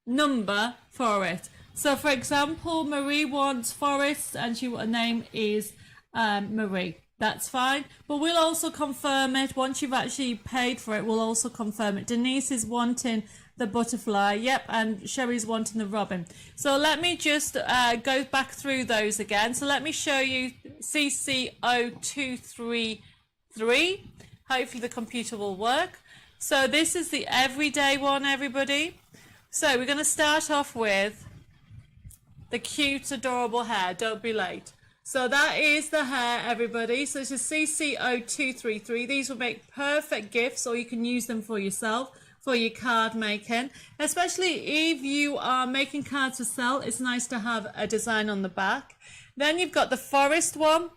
[SPEAKER 1] number for it. So for example, Marie wants forest and her name is Marie. That's fine, but we'll also confirm it once you've actually paid for it. We'll also confirm it. Denise is wanting the butterfly, yep, and Sherry's wanting the robin. So let me just go back through those again. So let me show you CC0233. Hopefully the computer will work. So this is the everyday one, everybody. So we're going to start off with the cute, adorable hair. Don't be late. So that is the hair, everybody. So this is CC0233. These will make perfect gifts, or you can use them for yourself, for your card making. Especially if you are making cards to sell, it's nice to have a design on the back. Then you've got the forest one,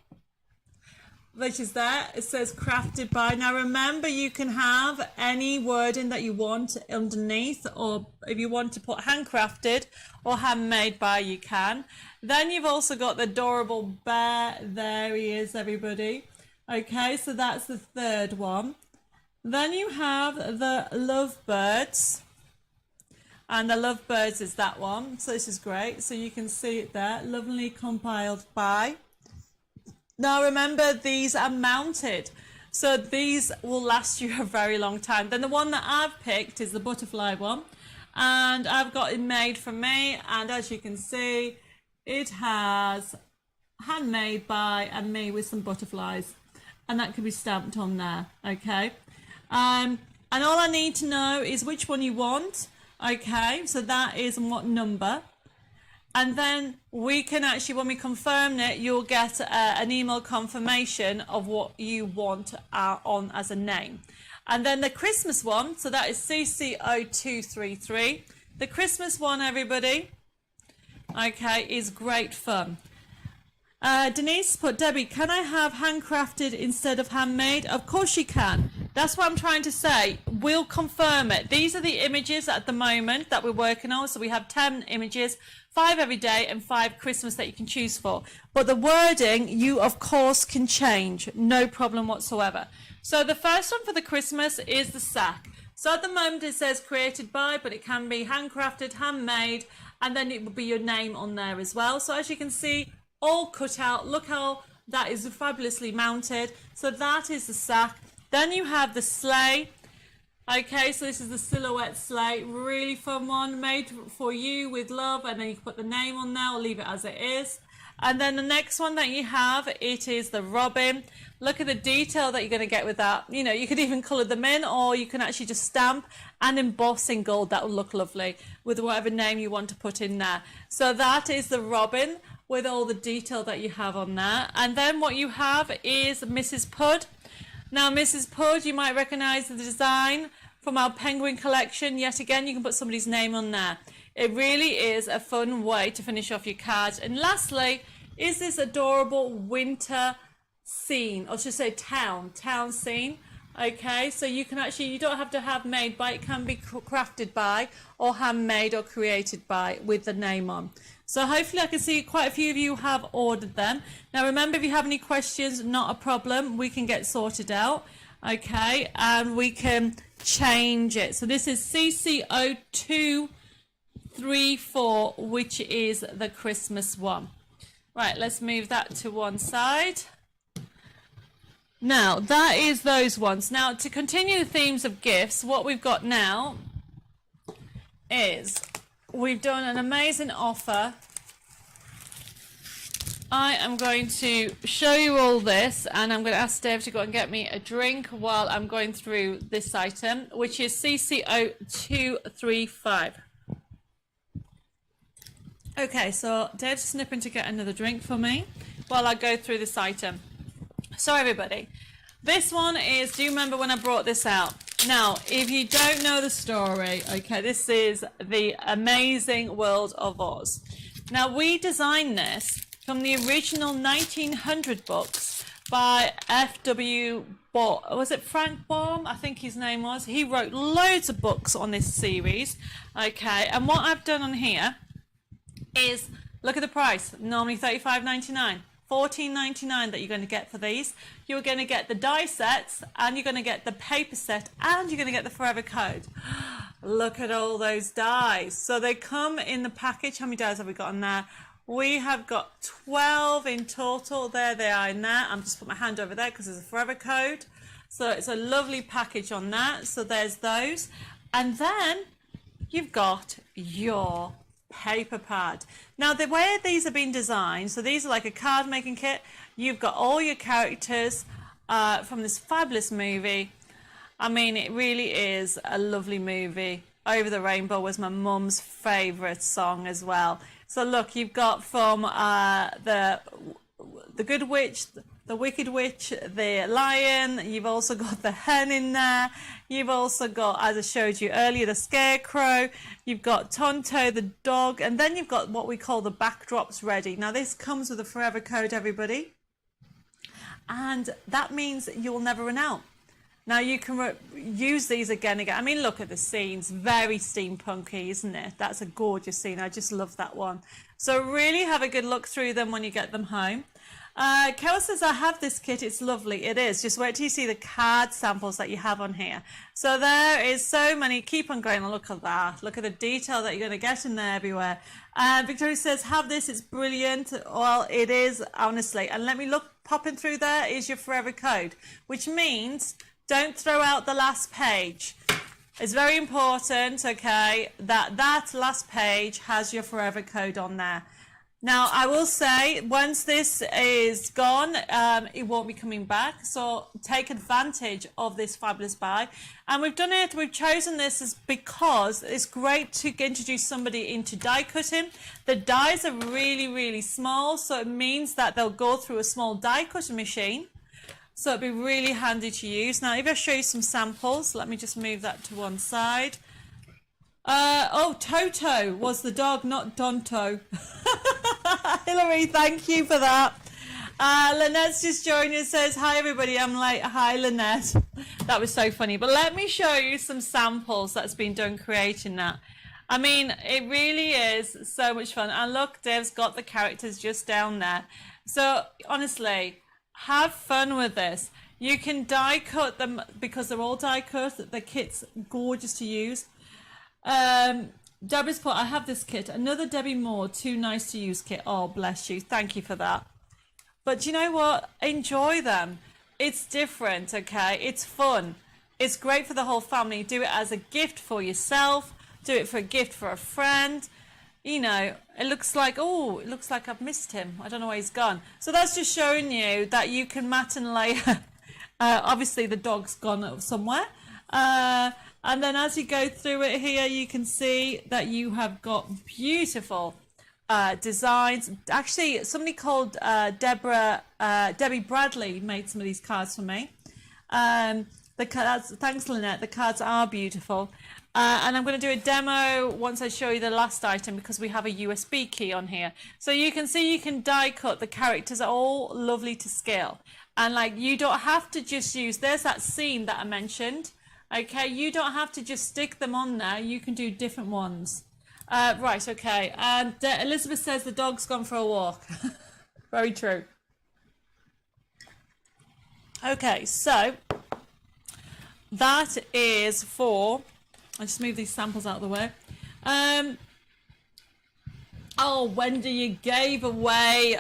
[SPEAKER 1] which is there. It says crafted by. Now remember, you can have any wording that you want underneath, or if you want to put handcrafted or handmade by, you can. Then you've also got the adorable bear. There he is, everybody. Okay, so that's the third one. Then you have the lovebirds, and the lovebirds is that one. So this is great. So you can see it there, lovingly compiled by. Now remember, these are mounted, so these will last you a very long time. Then the one that I've picked is the butterfly one, and I've got it made for me, and as you can see, it has handmade by and me with some butterflies, and that can be stamped on there. Okay, and all I need to know is which one you want. Okay, so that is what number, and then we can actually, when we confirm it, you'll get an email confirmation of what you want on as a name. And then the Christmas one, so that is CC0233. The Christmas one, everybody, okay, is great fun. Denise put, Debbie, can I have handcrafted instead of handmade? Of course you can. That's what I'm trying to say. We'll confirm it. These are the images at the moment that we're working on. So we have 10 images, 5 every day and 5 Christmas that you can choose for. But the wording, you of course can change. No problem whatsoever. So the first one for the Christmas is the sack. So at the moment it says created by, but it can be handcrafted, handmade, and then it will be your name on there as well. So as you can see, all cut out. Look how that is fabulously mounted. So that is the sack. Then you have the sleigh. Okay, so this is the silhouette sleigh. Really fun one, made for you with love, and then you can put the name on there or leave it as it is. And then the next one that you have, it is the robin. Look at the detail that you're going to get with that. You know, you could even colour them in, or you can actually just stamp and emboss in gold. That will look lovely with whatever name you want to put in there. So that is the robin with all the detail that you have on there. And then what you have is Mrs. Pud. Now, Mrs. Pud, you might recognise the design from our penguin collection. Yet again, you can put somebody's name on there. It really is a fun way to finish off your cards. And lastly, is this adorable winter scene, or should I say town scene. Okay, so you can actually, you don't have to have made by, it can be crafted by or handmade or created by with the name on. So hopefully I can see quite a few of you have ordered them. Now remember, if you have any questions, not a problem, we can get sorted out. Okay, and we can change it. So this is CC0234, which is the Christmas one. Right, let's move that to one side. Now, that is those ones. Now, to continue the themes of gifts, what we've got now is we've done an amazing offer. I am going to show you all this, and I'm going to ask Dave to go and get me a drink while I'm going through this item, which is CC0235. Okay, so Dave's snipping to get another drink for me while I go through this item. So everybody, this one is, do you remember when I brought this out? Now, if you don't know the story, okay, this is the Amazing World of Oz. Now, we designed this from the original 1900 books by F.W. Was it Frank Baum? I think his name was. He wrote loads of books on this series, okay, and what I've done on here is, look at the price, normally $35.99. $14.99 that you're going to get for these. You're going to get the die sets, and you're going to get the paper set, and you're going to get the forever code. Look at all those dies. So they come in the package. How many dies have we got on there? We have got 12 in total. There they are in there. I'm just put my hand over there because there's a forever code. So it's a lovely package on that. So there's those. And then you've got your paper pad. Now, the way these have been designed, so these are like a card making kit. You've got all your characters from this fabulous movie. I mean, it really is a lovely movie. Over the Rainbow was my mum's favourite song as well. So look, you've got from the Good Witch, the Wicked Witch, the Lion. You've also got the hen in there. You've also got, as I showed you earlier, the Scarecrow. You've got Tonto the dog, and then you've got what we call the backdrops ready. Now this comes with a forever code, everybody, and that means you will never run out. Now you can use these again. I mean, look at the scenes, very steampunky, isn't it? That's a gorgeous scene. I just love that one. So really have a good look through them when you get them home. Kel says, I have this kit, it's lovely. It is. Just wait till you see the card samples that you have on here. So there is so many. Keep on going. Look at that. Look at the detail that you're going to get in there everywhere. Victoria says, have this, it's brilliant. Well, it is, honestly. And let me look, popping through there is your forever code, which means don't throw out the last page. It's very important, okay, that last page has your forever code on there. Now, I will say, once this is gone, it won't be coming back. So take advantage of this fabulous buy. And we've done it, we've chosen this is because it's great to introduce somebody into die cutting. The dies are really, really small, so it means that they'll go through a small die cutting machine. So it'd be really handy to use. Now, if I show you some samples, let me just move that to one side. Oh, Toto was the dog, not Donto. Hilary, thank you for that. Lynette's just joined us, says, hi everybody, I'm late. Hi Lynette. That was so funny. But let me show you some samples that's been done creating that. I mean, it really is so much fun. And look, Dave's got the characters just down there. So honestly, have fun with this. You can die cut them because they're all die cut. The kit's gorgeous to use. Deborah's put, I have this kit. Another Debbie Moore, too nice to use kit. Oh, bless you. Thank you for that. But you know what? Enjoy them. It's different, okay? It's fun. It's great for the whole family. Do it as a gift for yourself. Do it for a gift for a friend. You know, it looks like, oh, it looks like I've missed him. I don't know where he's gone. So that's just showing you that you can mat and layer. Obviously, the dog's gone somewhere. And then as you go through it here, you can see that you have got beautiful designs. Actually, somebody called Debbie Bradley made some of these cards for me. Thanks, Lynette. The cards are beautiful. And I'm going to do a demo once I show you the last item because we have a USB key on here. So you can see you can die cut. The characters are all lovely to scale. And like you don't have to just use, there's that scene that I mentioned. Okay, you don't have to just stick them on there. You can do different ones. Right, okay. And Elizabeth says the dog's gone for a walk. Very true. Okay, so that is for... I'll just move these samples out of the way. Oh, Wendy, you gave away...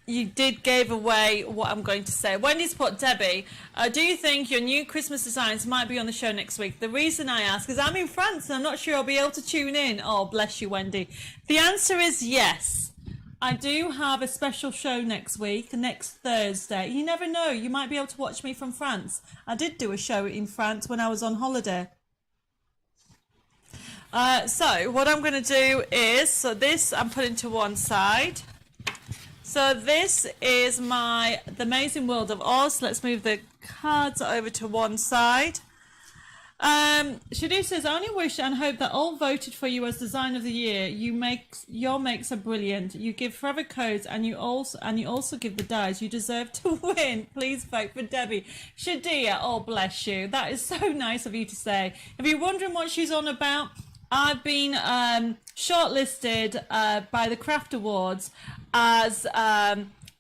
[SPEAKER 1] you did give away what I'm going to say. Wendy's put, Debbie, do you think your new Christmas designs might be on the show next week? The reason I ask is I'm in France and I'm not sure I'll be able to tune in. Oh, bless you, Wendy. The answer is yes. I do have a special show next week, next Thursday. You never know. You might be able to watch me from France. I did do a show in France when I was on holiday. So what I'm going to do is, so this I'm putting to one side. So this is The Amazing World of Oz. Let's move the cards over to one side. Shadu says, I only wish and hope that all voted for you as Design of the Year. Your makes are brilliant. You give forever codes and you also give the dies. You deserve to win. Please vote for Debbie. Shadia, oh bless you. That is so nice of you to say. If you're wondering what she's on about, I've been shortlisted by the Craft Awards as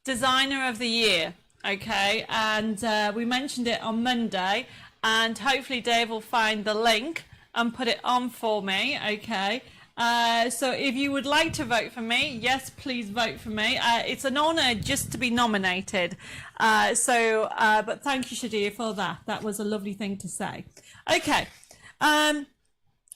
[SPEAKER 1] Designer of the Year, okay? And we mentioned it on Monday, and hopefully Dave will find the link and put it on for me, okay? So if you would like to vote for me, yes, please vote for me. It's an honour just to be nominated. But thank you, Shadia, for that. That was a lovely thing to say. Okay.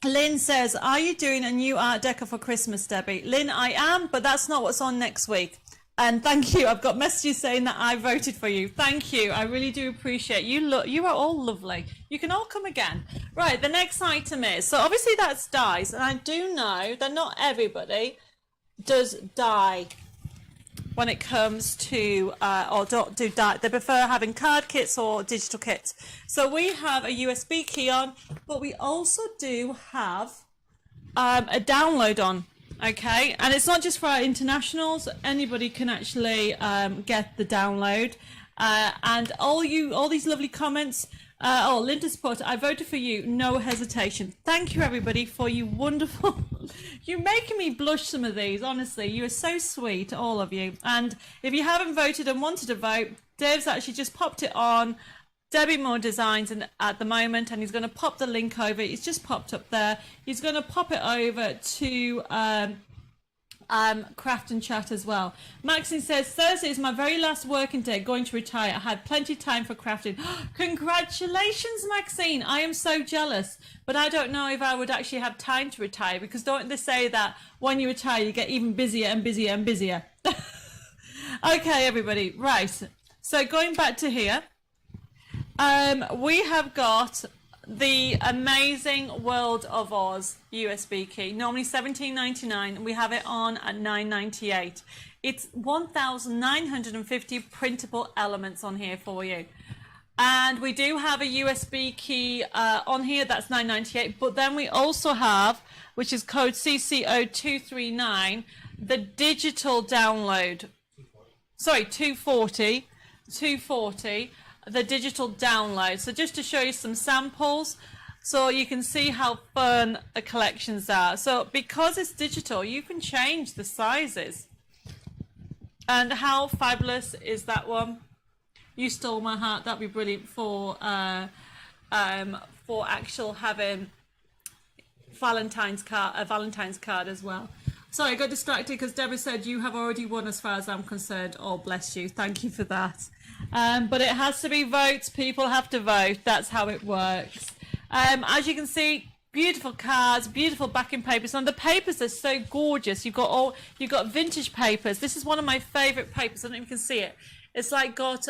[SPEAKER 1] Lynn says, are you doing a new art deco for Christmas, Debbie? Lynn, I am, but that's not what's on next week. And thank you. I've got messages saying that I voted for you. Thank you. I really do appreciate you. You are all lovely. You can all come again. Right, the next item is, so obviously that's dies. And I do know that not everybody does die when it comes to, or don't do die. They prefer having card kits or digital kits. So we have a USB key on, but we also do have a download on, okay? And it's not just for our internationals. Anybody can actually get the download. And all these lovely comments. Linda's put, I voted for you, no hesitation. Thank you, everybody, for you wonderful... You're making me blush, some of these, honestly. You are so sweet, all of you. And if you haven't voted and wanted to vote, Dave's actually just popped it on Debbie Moore Designs at the moment, and he's going to pop the link over. It's just popped up there. He's going to pop it over to craft and chat as well. Maxine says, Thursday is my very last working day, going to retire. I had plenty of time for crafting. Congratulations, Maxine. I am so jealous, but I don't know if I would actually have time to retire, because don't they say that when you retire you get even busier and busier and busier. Okay, everybody, right, so going back to here, we have got the amazing World of Oz USB key, normally $17.99. We have it on at $9.98. It's 1,950 printable elements on here for you. And we do have a USB key on here, that's $9.98. But then we also have, which is code CCO239, the digital download. Sorry, 240, the digital download. So just to show you some samples, so you can see how fun the collections are. So because it's digital, you can change the sizes. And how fabulous is that one? You stole my heart. That'd be brilliant for actual having Valentine's card as well. Sorry, I got distracted because Deborah said you have already won as far as I'm concerned. Oh, bless you. Thank you for that. But it has to be votes. People have to vote. That's how it works. As you can see, beautiful cards, beautiful backing papers. And the papers are so gorgeous. You've got vintage papers. This is one of my favourite papers. I don't know if you can see it. It's like got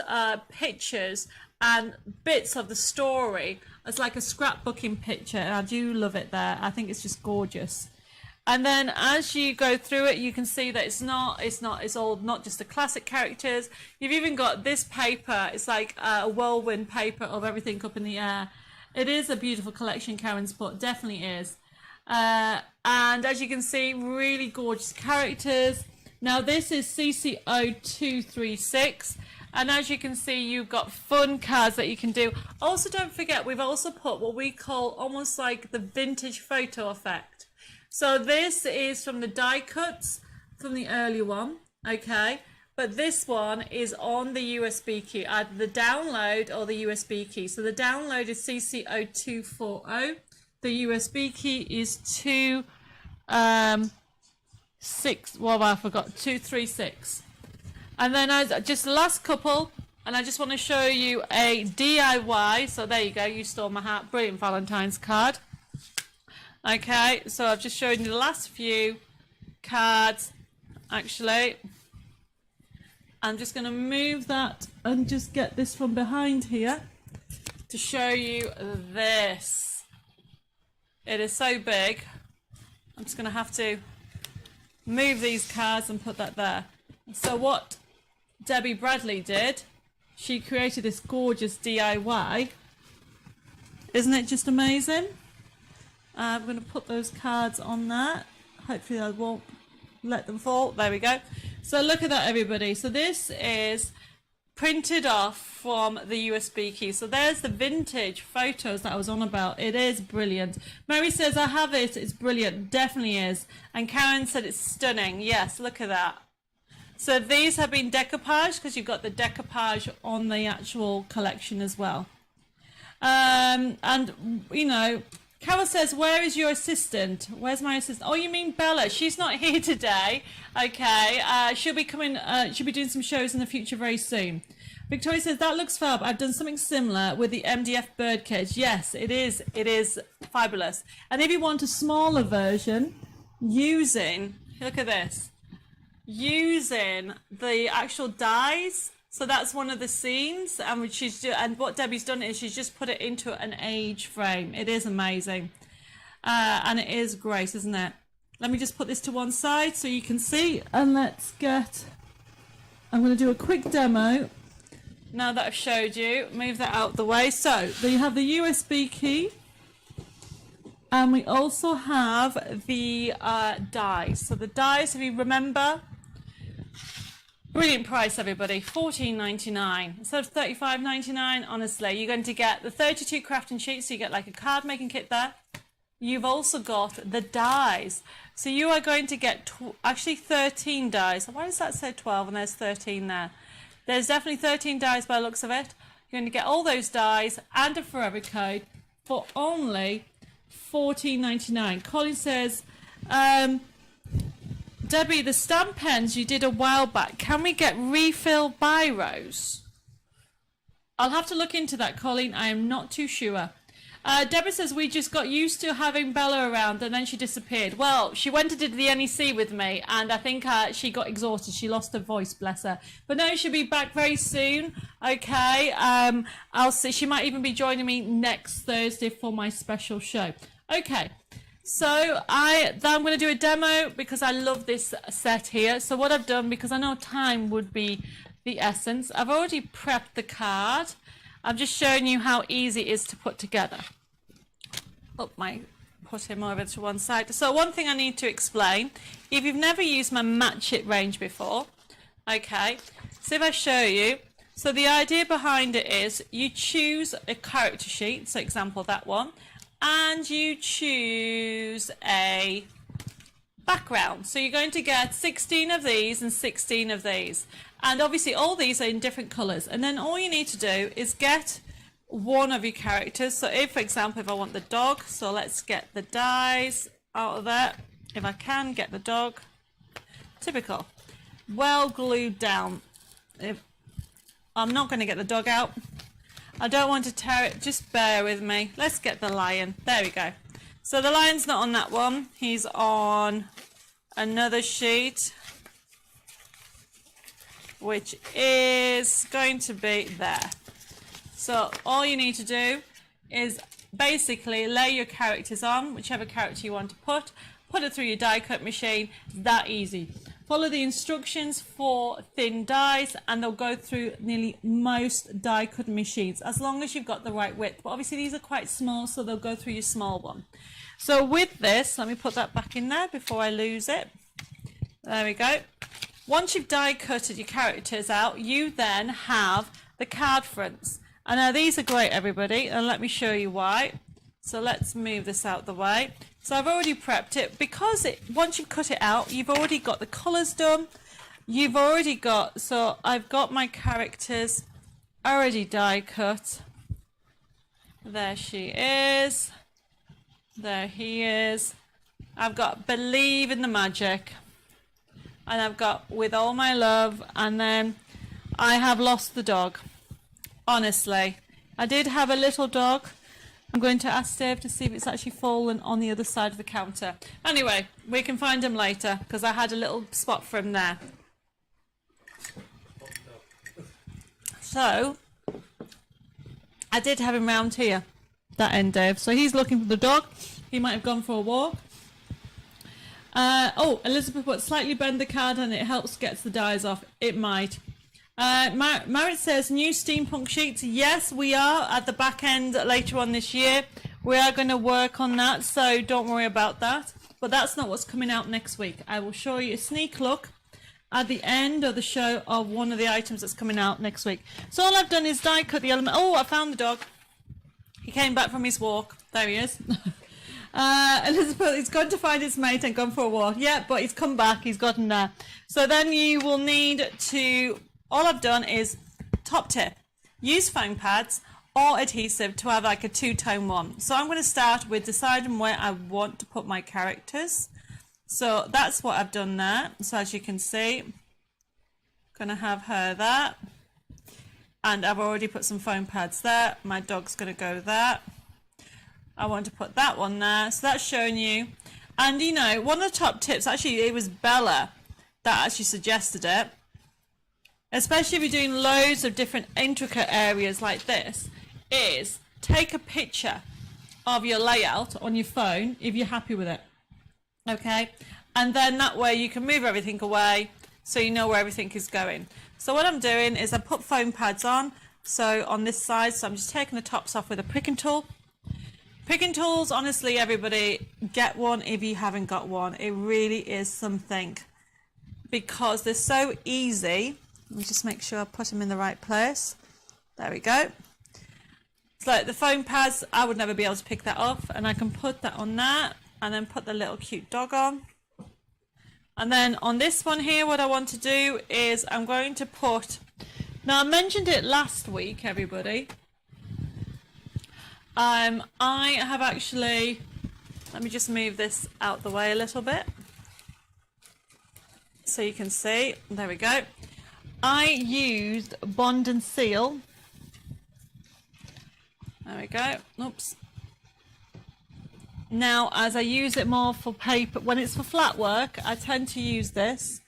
[SPEAKER 1] pictures and bits of the story. It's like a scrapbooking picture, and I do love it there. I think it's just gorgeous. And then as you go through it, you can see that it's all not just the classic characters. You've even got this paper. It's like a whirlwind paper of everything up in the air. It is a beautiful collection, Karen's put, definitely is. And as you can see, really gorgeous characters. Now this is CCO236. And as you can see, you've got fun cards that you can do. Also, don't forget, we've also put what we call almost like the vintage photo effect. So this is from the die cuts from the early one, okay? But this one is on the USB key, either the download or the USB key. So the download is CCO240. The USB key is 236. And then just the last couple, and I just want to show you a DIY. So there you go, you stole my heart. Brilliant Valentine's card. Okay, so I've just shown you the last few cards, actually. I'm just going to move that and just get this from behind here to show you this. It is so big. I'm just going to have to move these cards and put that there. So what Debbie Bradley did, she created this gorgeous DIY. Isn't it just amazing? I'm going to put those cards on that. Hopefully I won't let them fall. There we go. So look at that, everybody. So this is printed off from the USB key. So there's the vintage photos that I was on about. It is brilliant. Mary says, I have it. It's brilliant. Definitely is. And Karen said it's stunning. Yes, look at that. So these have been decoupaged because you've got the decoupage on the actual collection as well. And, you know, Carol says, where is your assistant? Where's my assistant? Oh, you mean Bella? She's not here today. Okay. She'll be coming, she'll be doing some shows in the future very soon. Victoria says, that looks fab. I've done something similar with the MDF birdcage. Yes, it is. It is fabulous. And if you want a smaller version, using, look at this, using the actual dies. So that's one of the scenes, and what Debbie's done is she's just put it into an age frame. It is amazing, and it is great, isn't it? Let me just put this to one side so you can see, and let's get. I'm going to do a quick demo. Now that I've showed you, move that out the way. So you have the USB key, and we also have the dies. So the dies, if you remember. Brilliant price, everybody. $14.99 instead of $35.99. Honestly, you're going to get the 32 crafting sheets, so you get like a card making kit there. You've also got the dies, so you are going to get actually 13 dies. Why does that say 12 and there's 13 there? There's definitely 13 dies by the looks of it. You're going to get all those dies and a forever code for only $14.99. Colin says, Debbie, the stamp pens you did a while back, can we get refill biros? I'll have to look into that, Colleen. I am not too sure. Deborah says we just got used to having Bella around and then she disappeared. Well, she went and did the NEC with me and I think she got exhausted. She lost her voice, bless her. But no, she'll be back very soon. Okay. I'll see. She might even be joining me next Thursday for my special show. Okay. So I'm going to do a demo because I love this set here. So what I've done, because I know time would be the essence, I've already prepped the card. I'm just showing you how easy it is to put together. Put him over to one side. So one thing I need to explain, if you've never used my Match It range before, okay, so if I show you, so the idea behind it is you choose a character sheet, so example that one, and you choose a background. So you're going to get 16 of these and 16 of these. And obviously all these are in different colours. And then all you need to do is get one of your characters. So if, for example, if I want the dog, so let's get the dies out of there. If I can get the dog, typical, well glued down. I'm not going to get the dog out. I don't want to tear it, just bear with me. Let's get the lion. There we go. So the lion's not on that one. He's on another sheet, which is going to be there. So all you need to do is basically lay your characters on, whichever character you want to put it through your die cut machine. That easy. Follow the instructions for thin dies and they'll go through nearly most die cut machines as long as you've got the right width. But obviously these are quite small, so they'll go through your small one. So with this, let me put that back in there before I lose it. There we go. Once you've die cutted your characters out, you then have the card fronts. And now these are great, everybody, and let me show you why. So let's move this out the way. So I've already prepped it because once you cut it out, you've already got the colours done. You've already got, so I've got my characters already die cut. There she is. There he is. I've got Believe in the Magic. And I've got With All My Love. And then I have lost the dog. Honestly, I did have a little dog. I'm going to ask Dave to see if it's actually fallen on the other side of the counter. Anyway, we can find him later because I had a little spot for him there. So, I did have him round here, that end, Dave. So he's looking for the dog. He might have gone for a walk. Oh, Elizabeth put slightly bend the card and it helps get the dies off. It might. Marit says new steampunk sheets. Yes, we are at the back end later on this year. We are going to work on that, so don't worry about that. But that's not what's coming out next week. I will show you a sneak look at the end of the show of one of the items that's coming out next week. So all I've done is die cut the element. Oh, I found the dog. He came back from his walk. There he is. Elizabeth, he's gone to find his mate and gone for a walk. Yeah, but he's come back. He's gotten there. So then you will need to... All I've done is, top tip, use foam pads or adhesive to have like a two-tone one. So I'm going to start with deciding where I want to put my characters. So that's what I've done there. So as you can see, I'm going to have her there. And I've already put some foam pads there. My dog's going to go there. I want to put that one there. So that's showing you. And you know, one of the top tips, actually it was Bella that actually suggested it. Especially if you're doing loads of different intricate areas like this, is take a picture of your layout on your phone if you're happy with it. Okay? And then that way you can move everything away so you know where everything is going. So what I'm doing is I put foam pads on, so on this side, so I'm just taking the tops off with a pricking tool. Pricking tools, honestly, everybody, get one if you haven't got one. It really is something because they're so easy. Let me just make sure I put them in the right place. There we go. So the foam pads, I would never be able to pick that off. And I can put that on that and then put the little cute dog on. And then on this one here, what I want to do is I'm going to put... Now, I mentioned it last week, everybody. I have actually... Let me just move this out the way a little bit. so you can see. There we go. I used Bond and Seal. There we go. Oops. Now, as I use it more for paper, when it's for flat work, I tend to use this.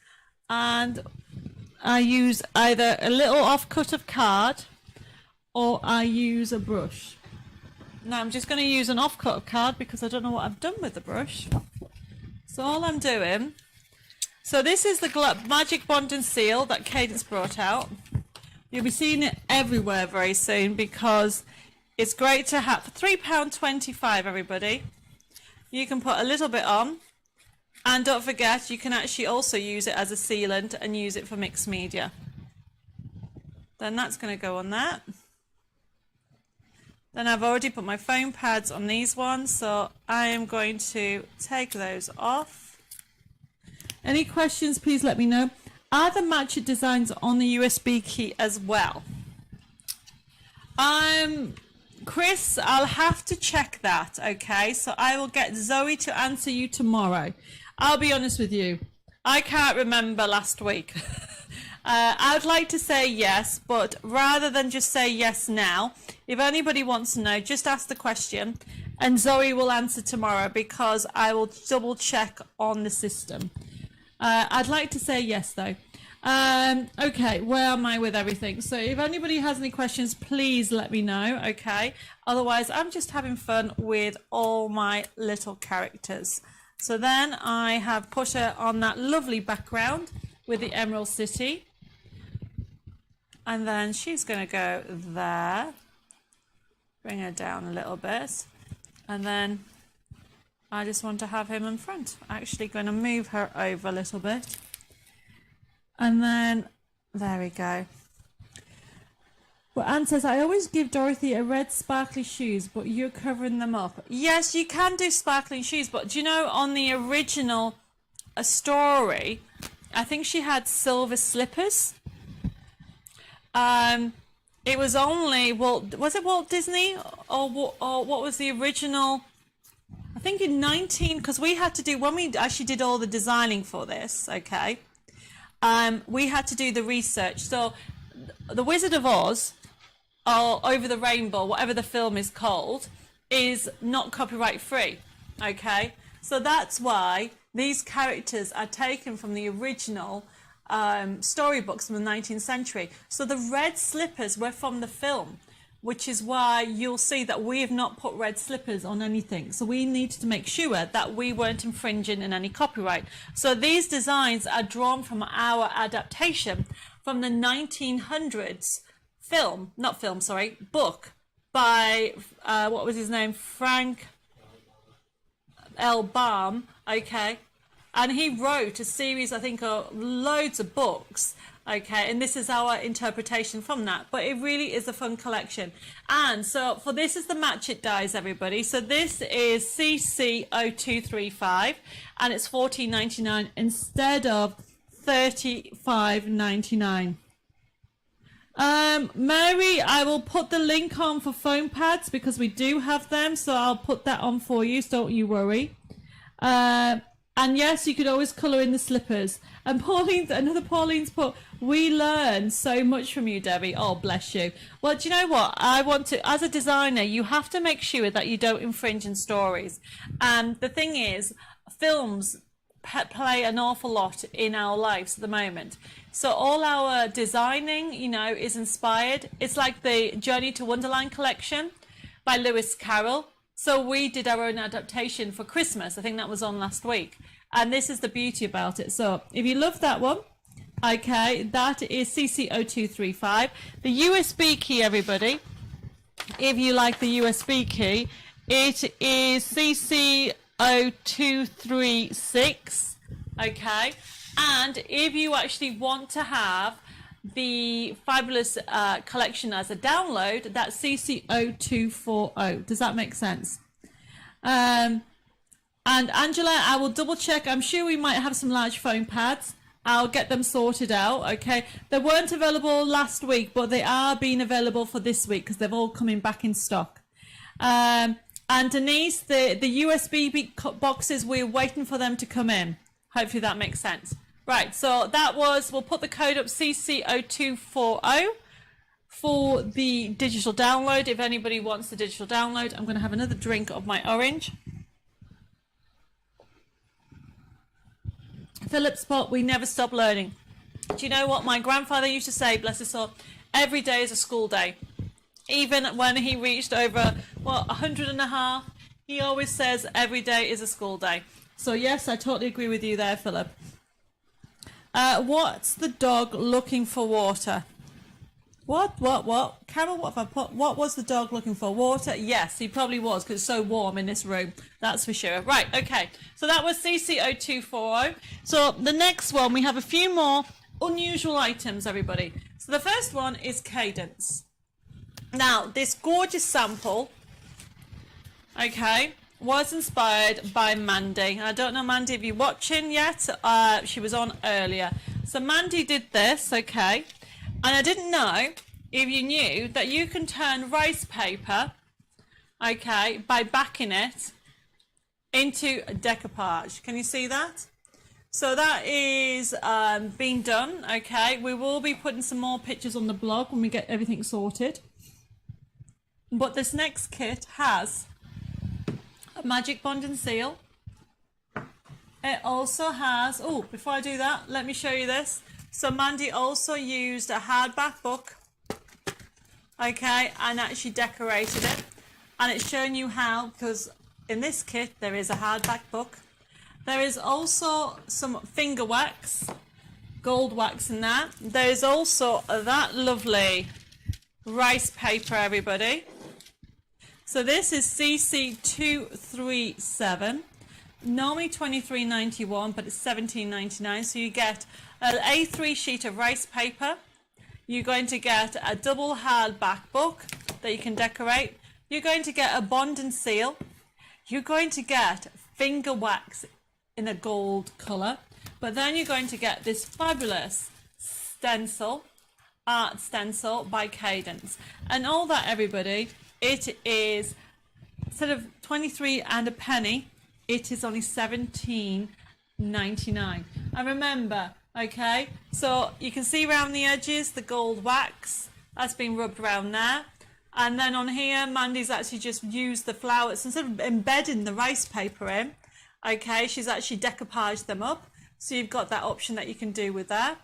[SPEAKER 1] And I use either a little offcut of card or I use a brush. Now, I'm just going to use an offcut of card because I don't know what I've done with the brush. So all I'm doing... So this is the Magic Bond and Seal that Cadence brought out. You'll be seeing it everywhere very soon because it's great to have. For £3.25, everybody. You can put a little bit on, and don't forget you can actually also use it as a sealant and use it for mixed media. Then that's going to go on that. Then I've already put my foam pads on these ones, so I am going to take those off. Any questions, please let me know. Are the matchet designs on the USB key as well? Chris, I'll have to check that, okay? So I will get Zoe to answer you tomorrow. I'll be honest with you. I can't remember last week. I would like to say yes, but rather than just say yes now, if anybody wants to know, just ask the question and Zoe will answer tomorrow because I will double check on the system. I'd like to say yes though. Okay, where am I with everything? So if anybody has any questions, please let me know, okay? Otherwise, I'm just having fun with all my little characters. So then I have put her on that lovely background with the Emerald City. And then she's going to go there. Bring her down a little bit. And then I just want to have him in front. Actually going to move her over a little bit. And then, there we go. Well, Anne says, I always give Dorothy a red sparkly shoes, but you're covering them up. Yes, you can do sparkling shoes, but do you know, on the original story, I think she had silver slippers. It was only, was it Walt Disney? Or what was the original? I think in because we had to do, when we actually did all the designing for this, okay, we had to do the research. So The Wizard of Oz, or Over the Rainbow, whatever the film is called, is not copyright free, okay? So that's why these characters are taken from the original storybooks from the 19th century. So the red slippers were from the film, which is why you'll see that we have not put red slippers on anything. So we needed to make sure that we weren't infringing in any copyright. So these designs are drawn from our adaptation from the 1900s book by, what was his name? Frank L. Baum, okay? And he wrote a series, I think, of loads of books, okay? And this is our interpretation from that. But it really is a fun collection. And so for this is the matchet dies, everybody. So this is CC0235, and it's $14.99 instead of $35.99. Mary, I will put the link on for foam pads because we do have them, so I'll put that on for you, so don't you worry. And yes, you could always colour in the slippers. And Pauline's put, we learn so much from you, Debbie. Oh, bless you. Well, do you know what? I want to, as a designer, you have to make sure that you don't infringe in stories. And the thing is, films play an awful lot in our lives at the moment. So all our designing, you know, is inspired. It's like the Journey to Wonderland collection by Lewis Carroll. So we did our own adaptation for Christmas. I think that was on last week. And this is the beauty about it. So if you love that one, okay, that is CC0235. The USB key, everybody, if you like the USB key, it is CC0236, okay? And if you actually want to have the fabulous collection as a download, that's CC0240. Does that make sense? And Angela, I will double check. I'm sure we might have some large foam pads. I'll get them sorted out, okay? They weren't available last week, but they are being available for this week because they're all coming back in stock. And Denise, the USB boxes, we're waiting for them to come in. Hopefully that makes sense. Right, so that was, we'll put the code up CC0240 for the digital download. If anybody wants the digital download, I'm going to have another drink of my orange. Philip Spot, we never stop learning. Do you know what my grandfather used to say, bless his soul? Every day is a school day. Even when he reached over, 100 he always says every day is a school day. So yes, I totally agree with you there, Philip. What's the dog looking for water? What? Carol, what have I put? What was the dog looking for? Water? Yes, he probably was, because it's so warm in this room. That's for sure. Right, okay. So that was CC0240. So the next one, we have a few more unusual items, everybody. So the first one is Cadence. Now, this gorgeous sample, okay, was inspired by Mandy. I don't know, Mandy, if you're watching yet. She was on earlier. So Mandy did this, okay. And I didn't know if you knew that you can turn rice paper, okay, by backing it into decoupage. Can you see that? So that is being done, okay. We will be putting some more pictures on the blog when we get everything sorted. But this next kit has a magic bond and seal. It also has, oh, before I do that, let me show you this. So Mandy also used a hardback book, okay, and actually decorated it. And it's showing you how, because in this kit there is a hardback book. There is also some finger wax, gold wax in that. There is also that lovely rice paper, everybody. So this is CC237. Normally $23.91, but it's $17.99. So you get an A3 sheet of rice paper. You're going to get a double hardback book that you can decorate. You're going to get a bond and seal. You're going to get finger wax in a gold colour. But then you're going to get this fabulous stencil, art stencil by Cadence. And all that, everybody, it is instead of 23 and a penny, it is only $17.99. And remember, okay, so you can see around the edges the gold wax that's been rubbed around there. And then on here, Mandy's actually just used the flowers instead of embedding the rice paper in. Okay, she's actually decoupaged them up. So you've got that option that you can do with that.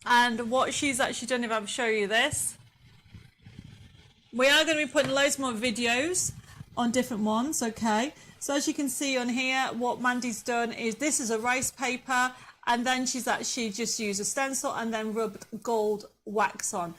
[SPEAKER 1] And what she's actually done, if I show you this, we are going to be putting loads more videos on different ones, okay? So as you can see on here, what Mandy's done is this is a rice paper, and then she's actually just used a stencil and then rubbed gold wax on.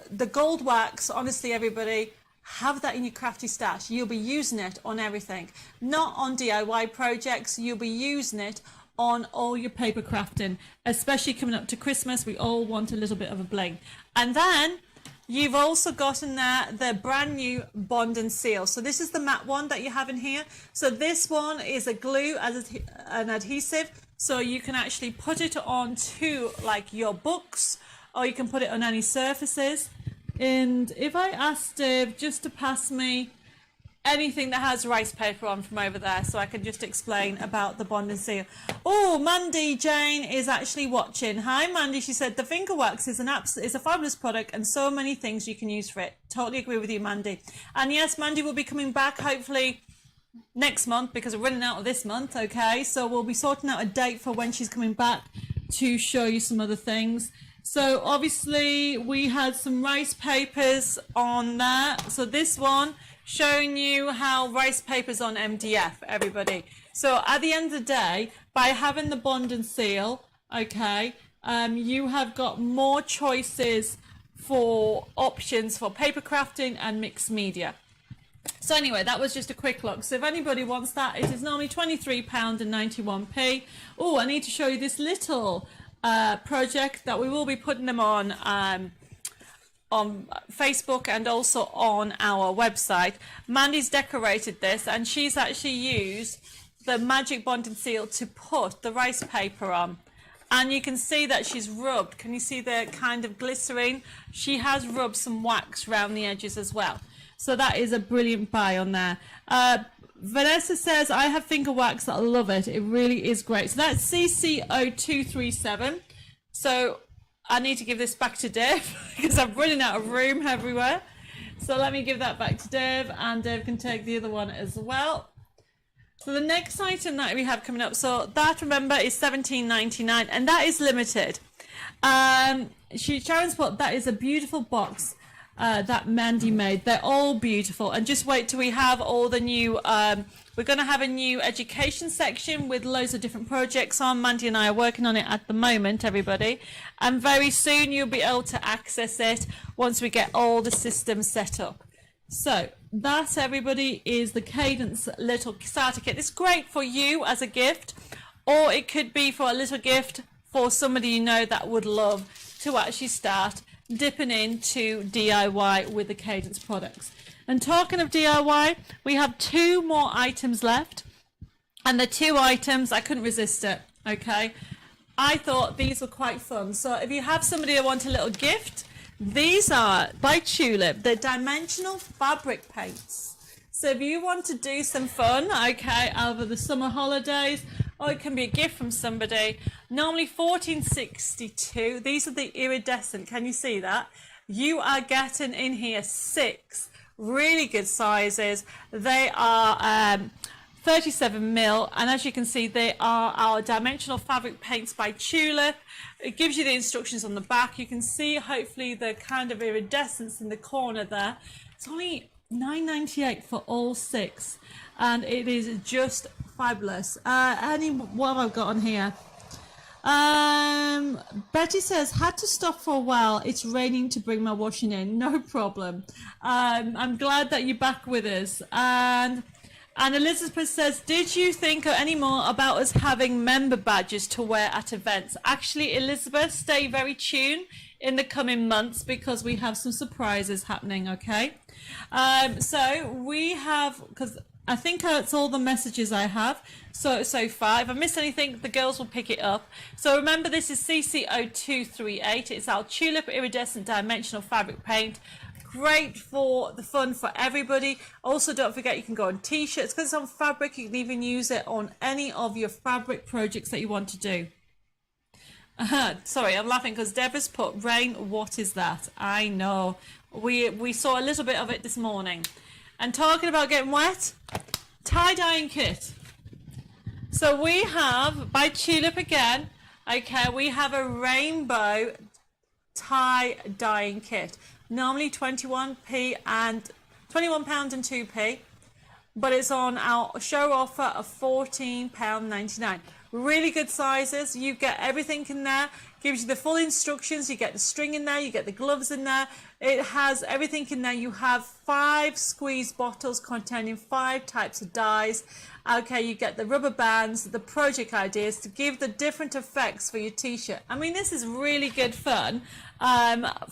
[SPEAKER 1] The gold wax, honestly, everybody, have that in your crafty stash. You'll be using it on everything. Not on DIY projects, you'll be using it on all your paper crafting, especially coming up to Christmas. We all want a little bit of a bling. And then you've also got in there the brand new bond and seal. So this is the matte one that you have in here. So this one is a glue as an adhesive. So you can actually put it onto like your books, or you can put it on any surfaces. And if I asked Dave just to pass me anything that has rice paper on from over there, so I can just explain about the bond and seal. Oh, Mandy Jane is actually watching. Hi Mandy, she said the finger wax is is a fabulous product and so many things you can use for it. Totally agree with you, Mandy. And yes, Mandy will be coming back hopefully next month because we're running out of this month, okay? So we'll be sorting out a date for when she's coming back to show you some other things. So obviously we had some rice papers on there. So this one showing you how rice paper's on MDF, everybody. So at the end of the day, by having the bond and seal, okay, you have got more choices for options for paper crafting and mixed media. So anyway, that was just a quick look. So if anybody wants that, it is normally £23.91. Oh, I need to show you this little project that we will be putting them on Facebook and also on our website. Mandy's decorated this and she's actually used the magic bond and seal to put the rice paper on. And you can see that she's rubbed, can you see the kind of glycerine? She has rubbed some wax around the edges as well. So that is a brilliant buy on there. Vanessa says, I have finger wax. I love it. It really is great. So that's CC0237. So I need to give this back to Dave because I'm running out of room everywhere. So let me give that back to Dave, and Dave can take the other one as well. So the next item that we have coming up, so that, remember, is $17.99, and that is limited. Sharon's put, that is a beautiful box that Mandy made. They're all beautiful, and just wait till we have all the new, we're going to have a new education section with loads of different projects on. Mandy and I are working on it at the moment, everybody, and very soon you'll be able to access it once we get all the systems set up. So that, everybody, is the Cadence little starter kit. It's great for you as a gift, or it could be for a little gift for somebody you know that would love to actually start dipping into DIY with the Cadence products. And talking of DIY, we have 2 more items left, and the 2 items, I couldn't resist it, okay? I thought these were quite fun. So if you have somebody that wants a little gift, these are by Tulip, the dimensional fabric paints. So if you want to do some fun, okay, over the summer holidays, or it can be a gift from somebody, normally $14.62. These are the iridescent. Can you see that? You are getting in here 6 really good sizes. They are 37 mil, and as you can see, they are our dimensional fabric paints by Tulip. It gives you the instructions on the back. You can see hopefully the kind of iridescence in the corner there. It's only $9.98 for all 6, and it is just fabulous. What have I got on here? Betty says, had to stop for a while. It's raining to bring my washing in. No problem. I'm glad that you're back with us. And Elizabeth says, did you think any more about us having member badges to wear at events? Actually, Elizabeth, stay very tuned in the coming months because we have some surprises happening, okay? So we have, because I think that's all the messages I have so far. If I miss anything, the girls will pick it up. So remember, this is CC0238. It's our Tulip Iridescent Dimensional Fabric Paint. Great for the fun for everybody. Also, don't forget you can go on t-shirts because it's on fabric. You can even use it on any of your fabric projects that you want to do. Sorry, I'm laughing because Deborah's put, rain, what is that? I know. We saw a little bit of it this morning. And talking about getting wet, tie-dyeing kit. So we have, by Tulip again, okay, we have a rainbow tie-dyeing kit. Normally 21p and £21 and 2p, but it's on our show offer of £14.99. Really good sizes. You get everything in there. Gives you the full instructions. You get the string in there. You get the gloves in there. It has everything in there. You have 5 squeeze bottles containing 5 types of dyes. Okay, you get the rubber bands, the project ideas to give the different effects for your t-shirt. I mean, this is really good fun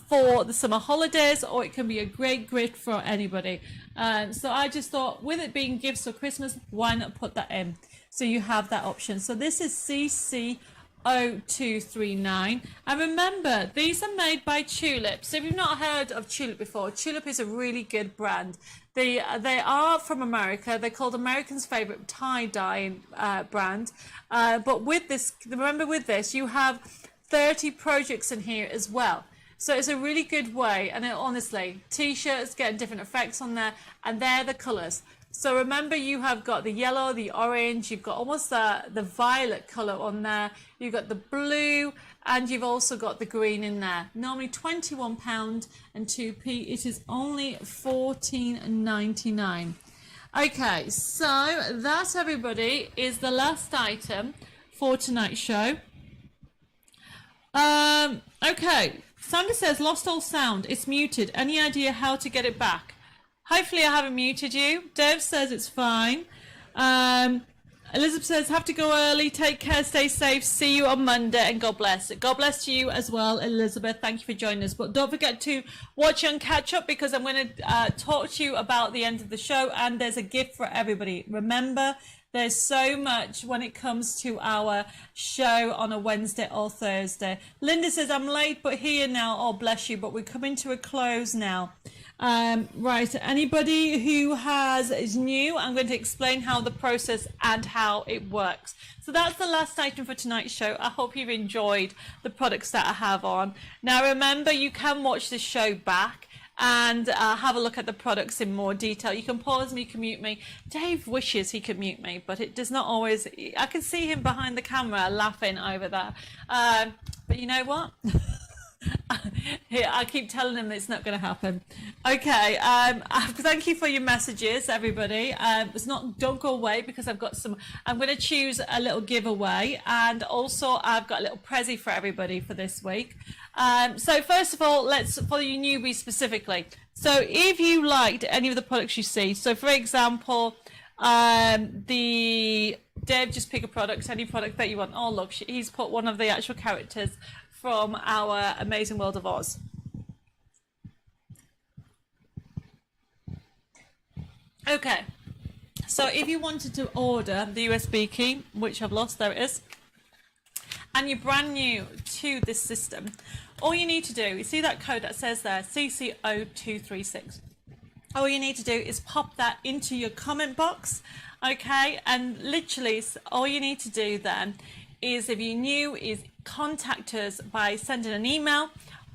[SPEAKER 1] for the summer holidays, or it can be a great gift for anybody. So I just thought, with it being gifts for Christmas, why not put that in? So you have that option. So this is CC0239. And remember, these are made by Tulip. So if you've not heard of Tulip before, Tulip is a really good brand. They are from America. They're called Americans' favorite tie-dyeing brand. But with this, remember with this, you have 30 projects in here as well. So it's a really good way. And honestly, t-shirts getting different effects on there, and they're the colors. So remember, you have got the yellow, the orange, you've got almost the violet color on there, you've got the blue, and you've also got the green in there. Normally £21 and 2p. It is only $14.99. Okay, so that, everybody, is the last item for tonight's show. Okay, Sandra says, lost all sound. It's muted. Any idea how to get it back? Hopefully I haven't muted you. Dev says it's fine. Elizabeth says, have to go early. Take care, stay safe. See you on Monday, and God bless. God bless to you as well, Elizabeth. Thank you for joining us. But don't forget to watch and catch up, because I'm going to talk to you about the end of the show, and there's a gift for everybody. Remember, There's so much when it comes to our show on a Wednesday or Thursday. Linda says, I'm late but here now. Oh, bless you, but we're coming to a close now. Right, anybody who is new, I'm going to explain how the process and how it works. So that's the last item for tonight's show. I hope you've enjoyed the products that I have on. Now remember, you can watch this show back and have a look at the products in more detail. You can pause me, you can mute me. Dave wishes he could mute me, but it does not always. I can see him behind the camera laughing over there. But you know what? Here, I keep telling him it's not going to happen. Okay, thank you for your messages, everybody. Don't go away because I've got I'm going to choose a little giveaway, and also I've got a little prezi for everybody for this week. So first of all, let's follow you newbies specifically. So if you liked any of the products you see, so for example, Dave, just pick a product, any product that you want. Oh look, he's put one of the actual characters from our Amazing World of Oz. Okay, so if you wanted to order the USB key, which I've lost, there it is, and you're brand new to this system, all you need to do, you see that code that says there, CC0236. All you need to do is pop that into your comment box, okay, and literally all you need to do then is, if you're new, is contact us by sending an email,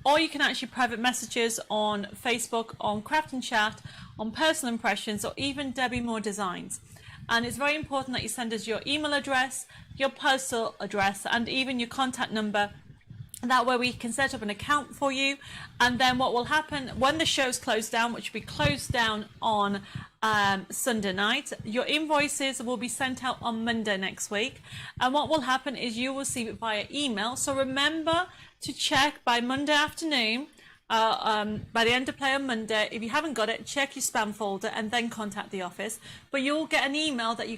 [SPEAKER 1] or you can actually private messages on Facebook, on Craft and Chat, on Personal Impressions, or even Debbie Moore Designs. And it's very important that you send us your email address, your postal address, and even your contact number. That way we can set up an account for you. And then what will happen when the show's closed down, which will be closed down on Sunday night, your invoices will be sent out on Monday next week. And what will happen is you will receive it via email. So remember to check by Monday afternoon, by the end of play on Monday. If you haven't got it, check your spam folder and then contact the office. But you'll get an email that you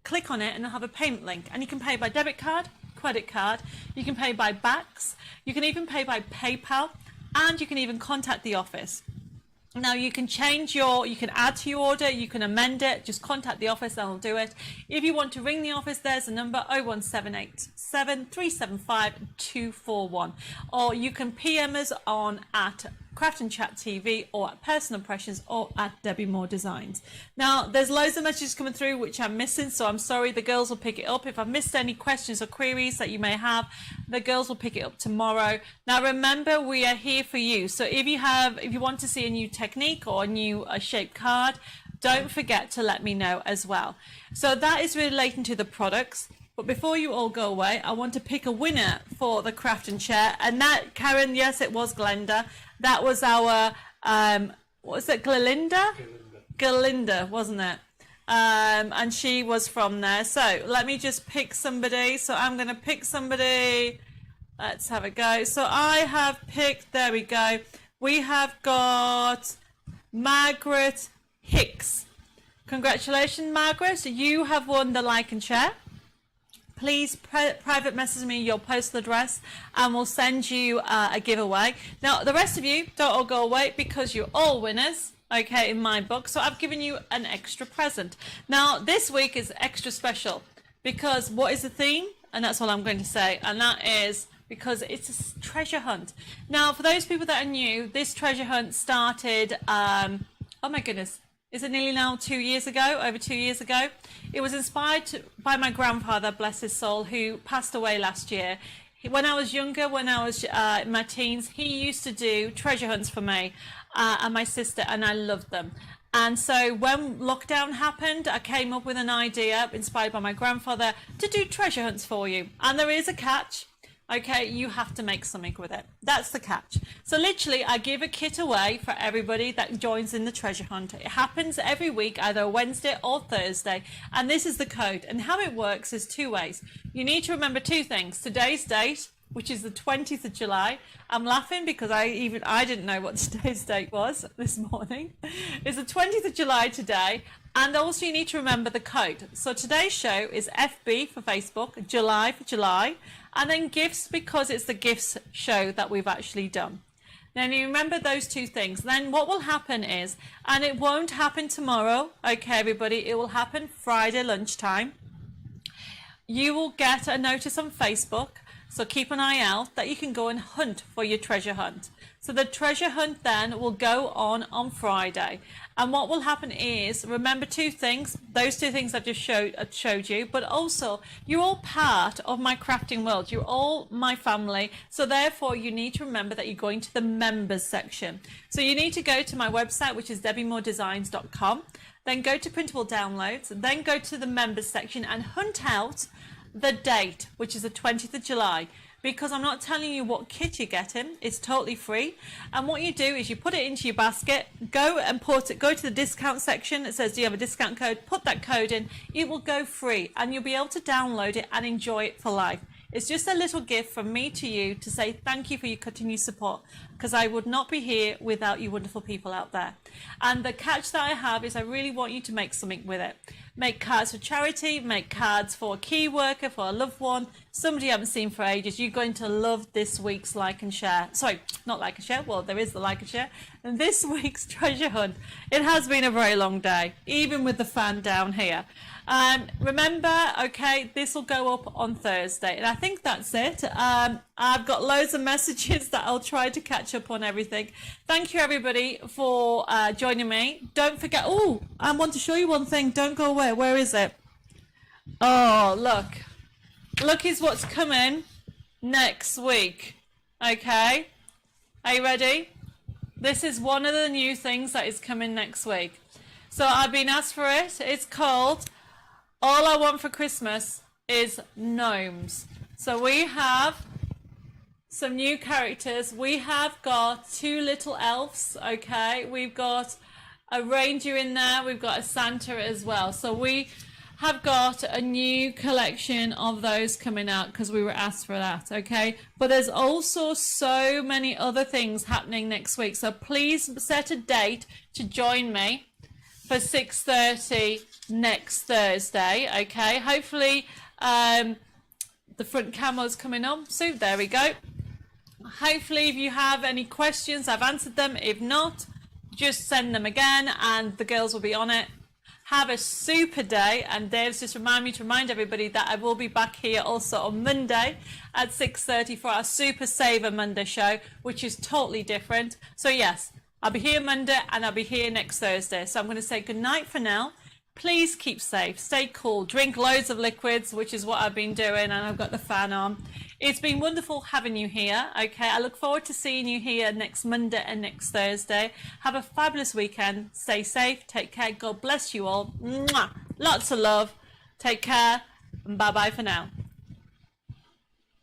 [SPEAKER 1] click on it and it'll have a payment link. And you can pay by debit card, credit card, you can pay by backs, you can even pay by PayPal, and you can even contact the office. Now you can you can add to your order, you can amend it, just contact the office and they'll do it. If you want to ring the office, there's a number 01787 375 241, or you can PM us on at Craft and Chat TV, or at Personal Impressions, or at Debbie Moore Designs. Now there's loads of messages coming through which I'm missing, so I'm sorry, the girls will pick it up. If I've missed any questions or queries that you may have, the girls will pick it up tomorrow. Now remember, we are here for you, so if you want to see a new technique or a new shaped card, don't forget to let me know as well. So that is relating to the products. But before you all go away, I want to pick a winner for the Craft and Chair. And that, Karen, yes, it was Glenda. That was our, what was it, Galinda, wasn't it? And she was from there. So let me just pick somebody. So I'm going to pick somebody. Let's have a go. So I have picked, there we go. We have got Margaret Hicks. Congratulations, Margaret. You have won the Like and Share. Please private message me your postal address and we'll send you a giveaway. Now, the rest of you, don't all go away because you're all winners, okay, in my book. So I've given you an extra present. Now, this week is extra special because what is the theme? And that's all I'm going to say. And that is because it's a treasure hunt. Now, for those people that are new, this treasure hunt started, oh my goodness, is it nearly now 2 years ago, over 2 years ago? It was inspired by my grandfather, bless his soul, who passed away last year. When I was younger, when I was in my teens, he used to do treasure hunts for me and my sister, and I loved them. And so when lockdown happened, I came up with an idea, inspired by my grandfather, to do treasure hunts for you. And there is a catch. Okay, you have to make something with it. That's the catch. So literally, I give a kit away for everybody that joins in the treasure hunt. It happens every week, either Wednesday or Thursday. And this is the code. And how it works is two ways. You need to remember two things. Today's date, which is the 20th of July. I'm laughing because I didn't know what today's date was this morning. It's the 20th of July today. And also you need to remember the code. So today's show is FB for Facebook, July for July, and then gifts because it's the gifts show that we've actually done. Now you remember those two things. Then what will happen is, and it won't happen tomorrow, okay everybody, it will happen Friday lunchtime. you will get a notice on Facebook. So keep an eye out that you can go and hunt for your treasure hunt. So the treasure hunt then will go on Friday. And what will happen is, remember two things, those two things I've just showed you, but also you're all part of my crafting world. You're all my family. So therefore you need to remember that you're going to the members section. So you need to go to my website, which is debbiemoredesigns.com, then go to printable downloads, then go to the members section and hunt out the date, which is the 20th of July, because I'm not telling you what kit you're getting. It's totally free. And what you do is you put it into your basket, go to the discount section. It says, do you have a discount code? Put that code in. It will go free and you'll be able to download it and enjoy it for life. It's just a little gift from me to you to say thank you for your continued support, because I would not be here without you wonderful people out there. And the catch that I have is I really want you to make something with it. Make cards for charity, make cards for a key worker, for a loved one, somebody you haven't seen for ages. You're going to love this week's like and share. Sorry, not like and share. Well, there is the like and share. And this week's treasure hunt. It has been a very long day, even with the fan down here. Remember, okay, this will go up on Thursday. And I think that's it. I've got loads of messages that I'll try to catch up on everything. Thank you, everybody, for joining me. Don't forget, oh, I want to show you one thing. Don't go away. Where is it? Oh, look. Look is what's coming next week. Okay? Are you ready? This is one of the new things that is coming next week. So I've been asked for it. It's called All I Want for Christmas is Gnomes. So we have some new characters. We have got two little elves, okay? We've got a reindeer in there. We've got a Santa as well. So we have got a new collection of those coming out because we were asked for that, okay? But there's also so many other things happening next week. So please set a date to join me for 6:30 next Thursday, okay? Hopefully the front camo's coming on soon. There we go. Hopefully if you have any questions, I've answered them. If not, just send them again and the girls will be on it. Have a super day, and Dave's just remind me to remind everybody that I will be back here also on Monday at 6:30 for our Super Saver Monday show, which is totally different. So yes, I'll be here Monday and I'll be here next Thursday. So I'm going to say good night for now. Please keep safe, stay cool, drink loads of liquids, which is what I've been doing, and I've got the fan on. It's been wonderful having you here, okay? I look forward to seeing you here next Monday and next Thursday. Have a fabulous weekend. Stay safe, take care. God bless you all. Mwah! Lots of love. Take care, and bye-bye for now.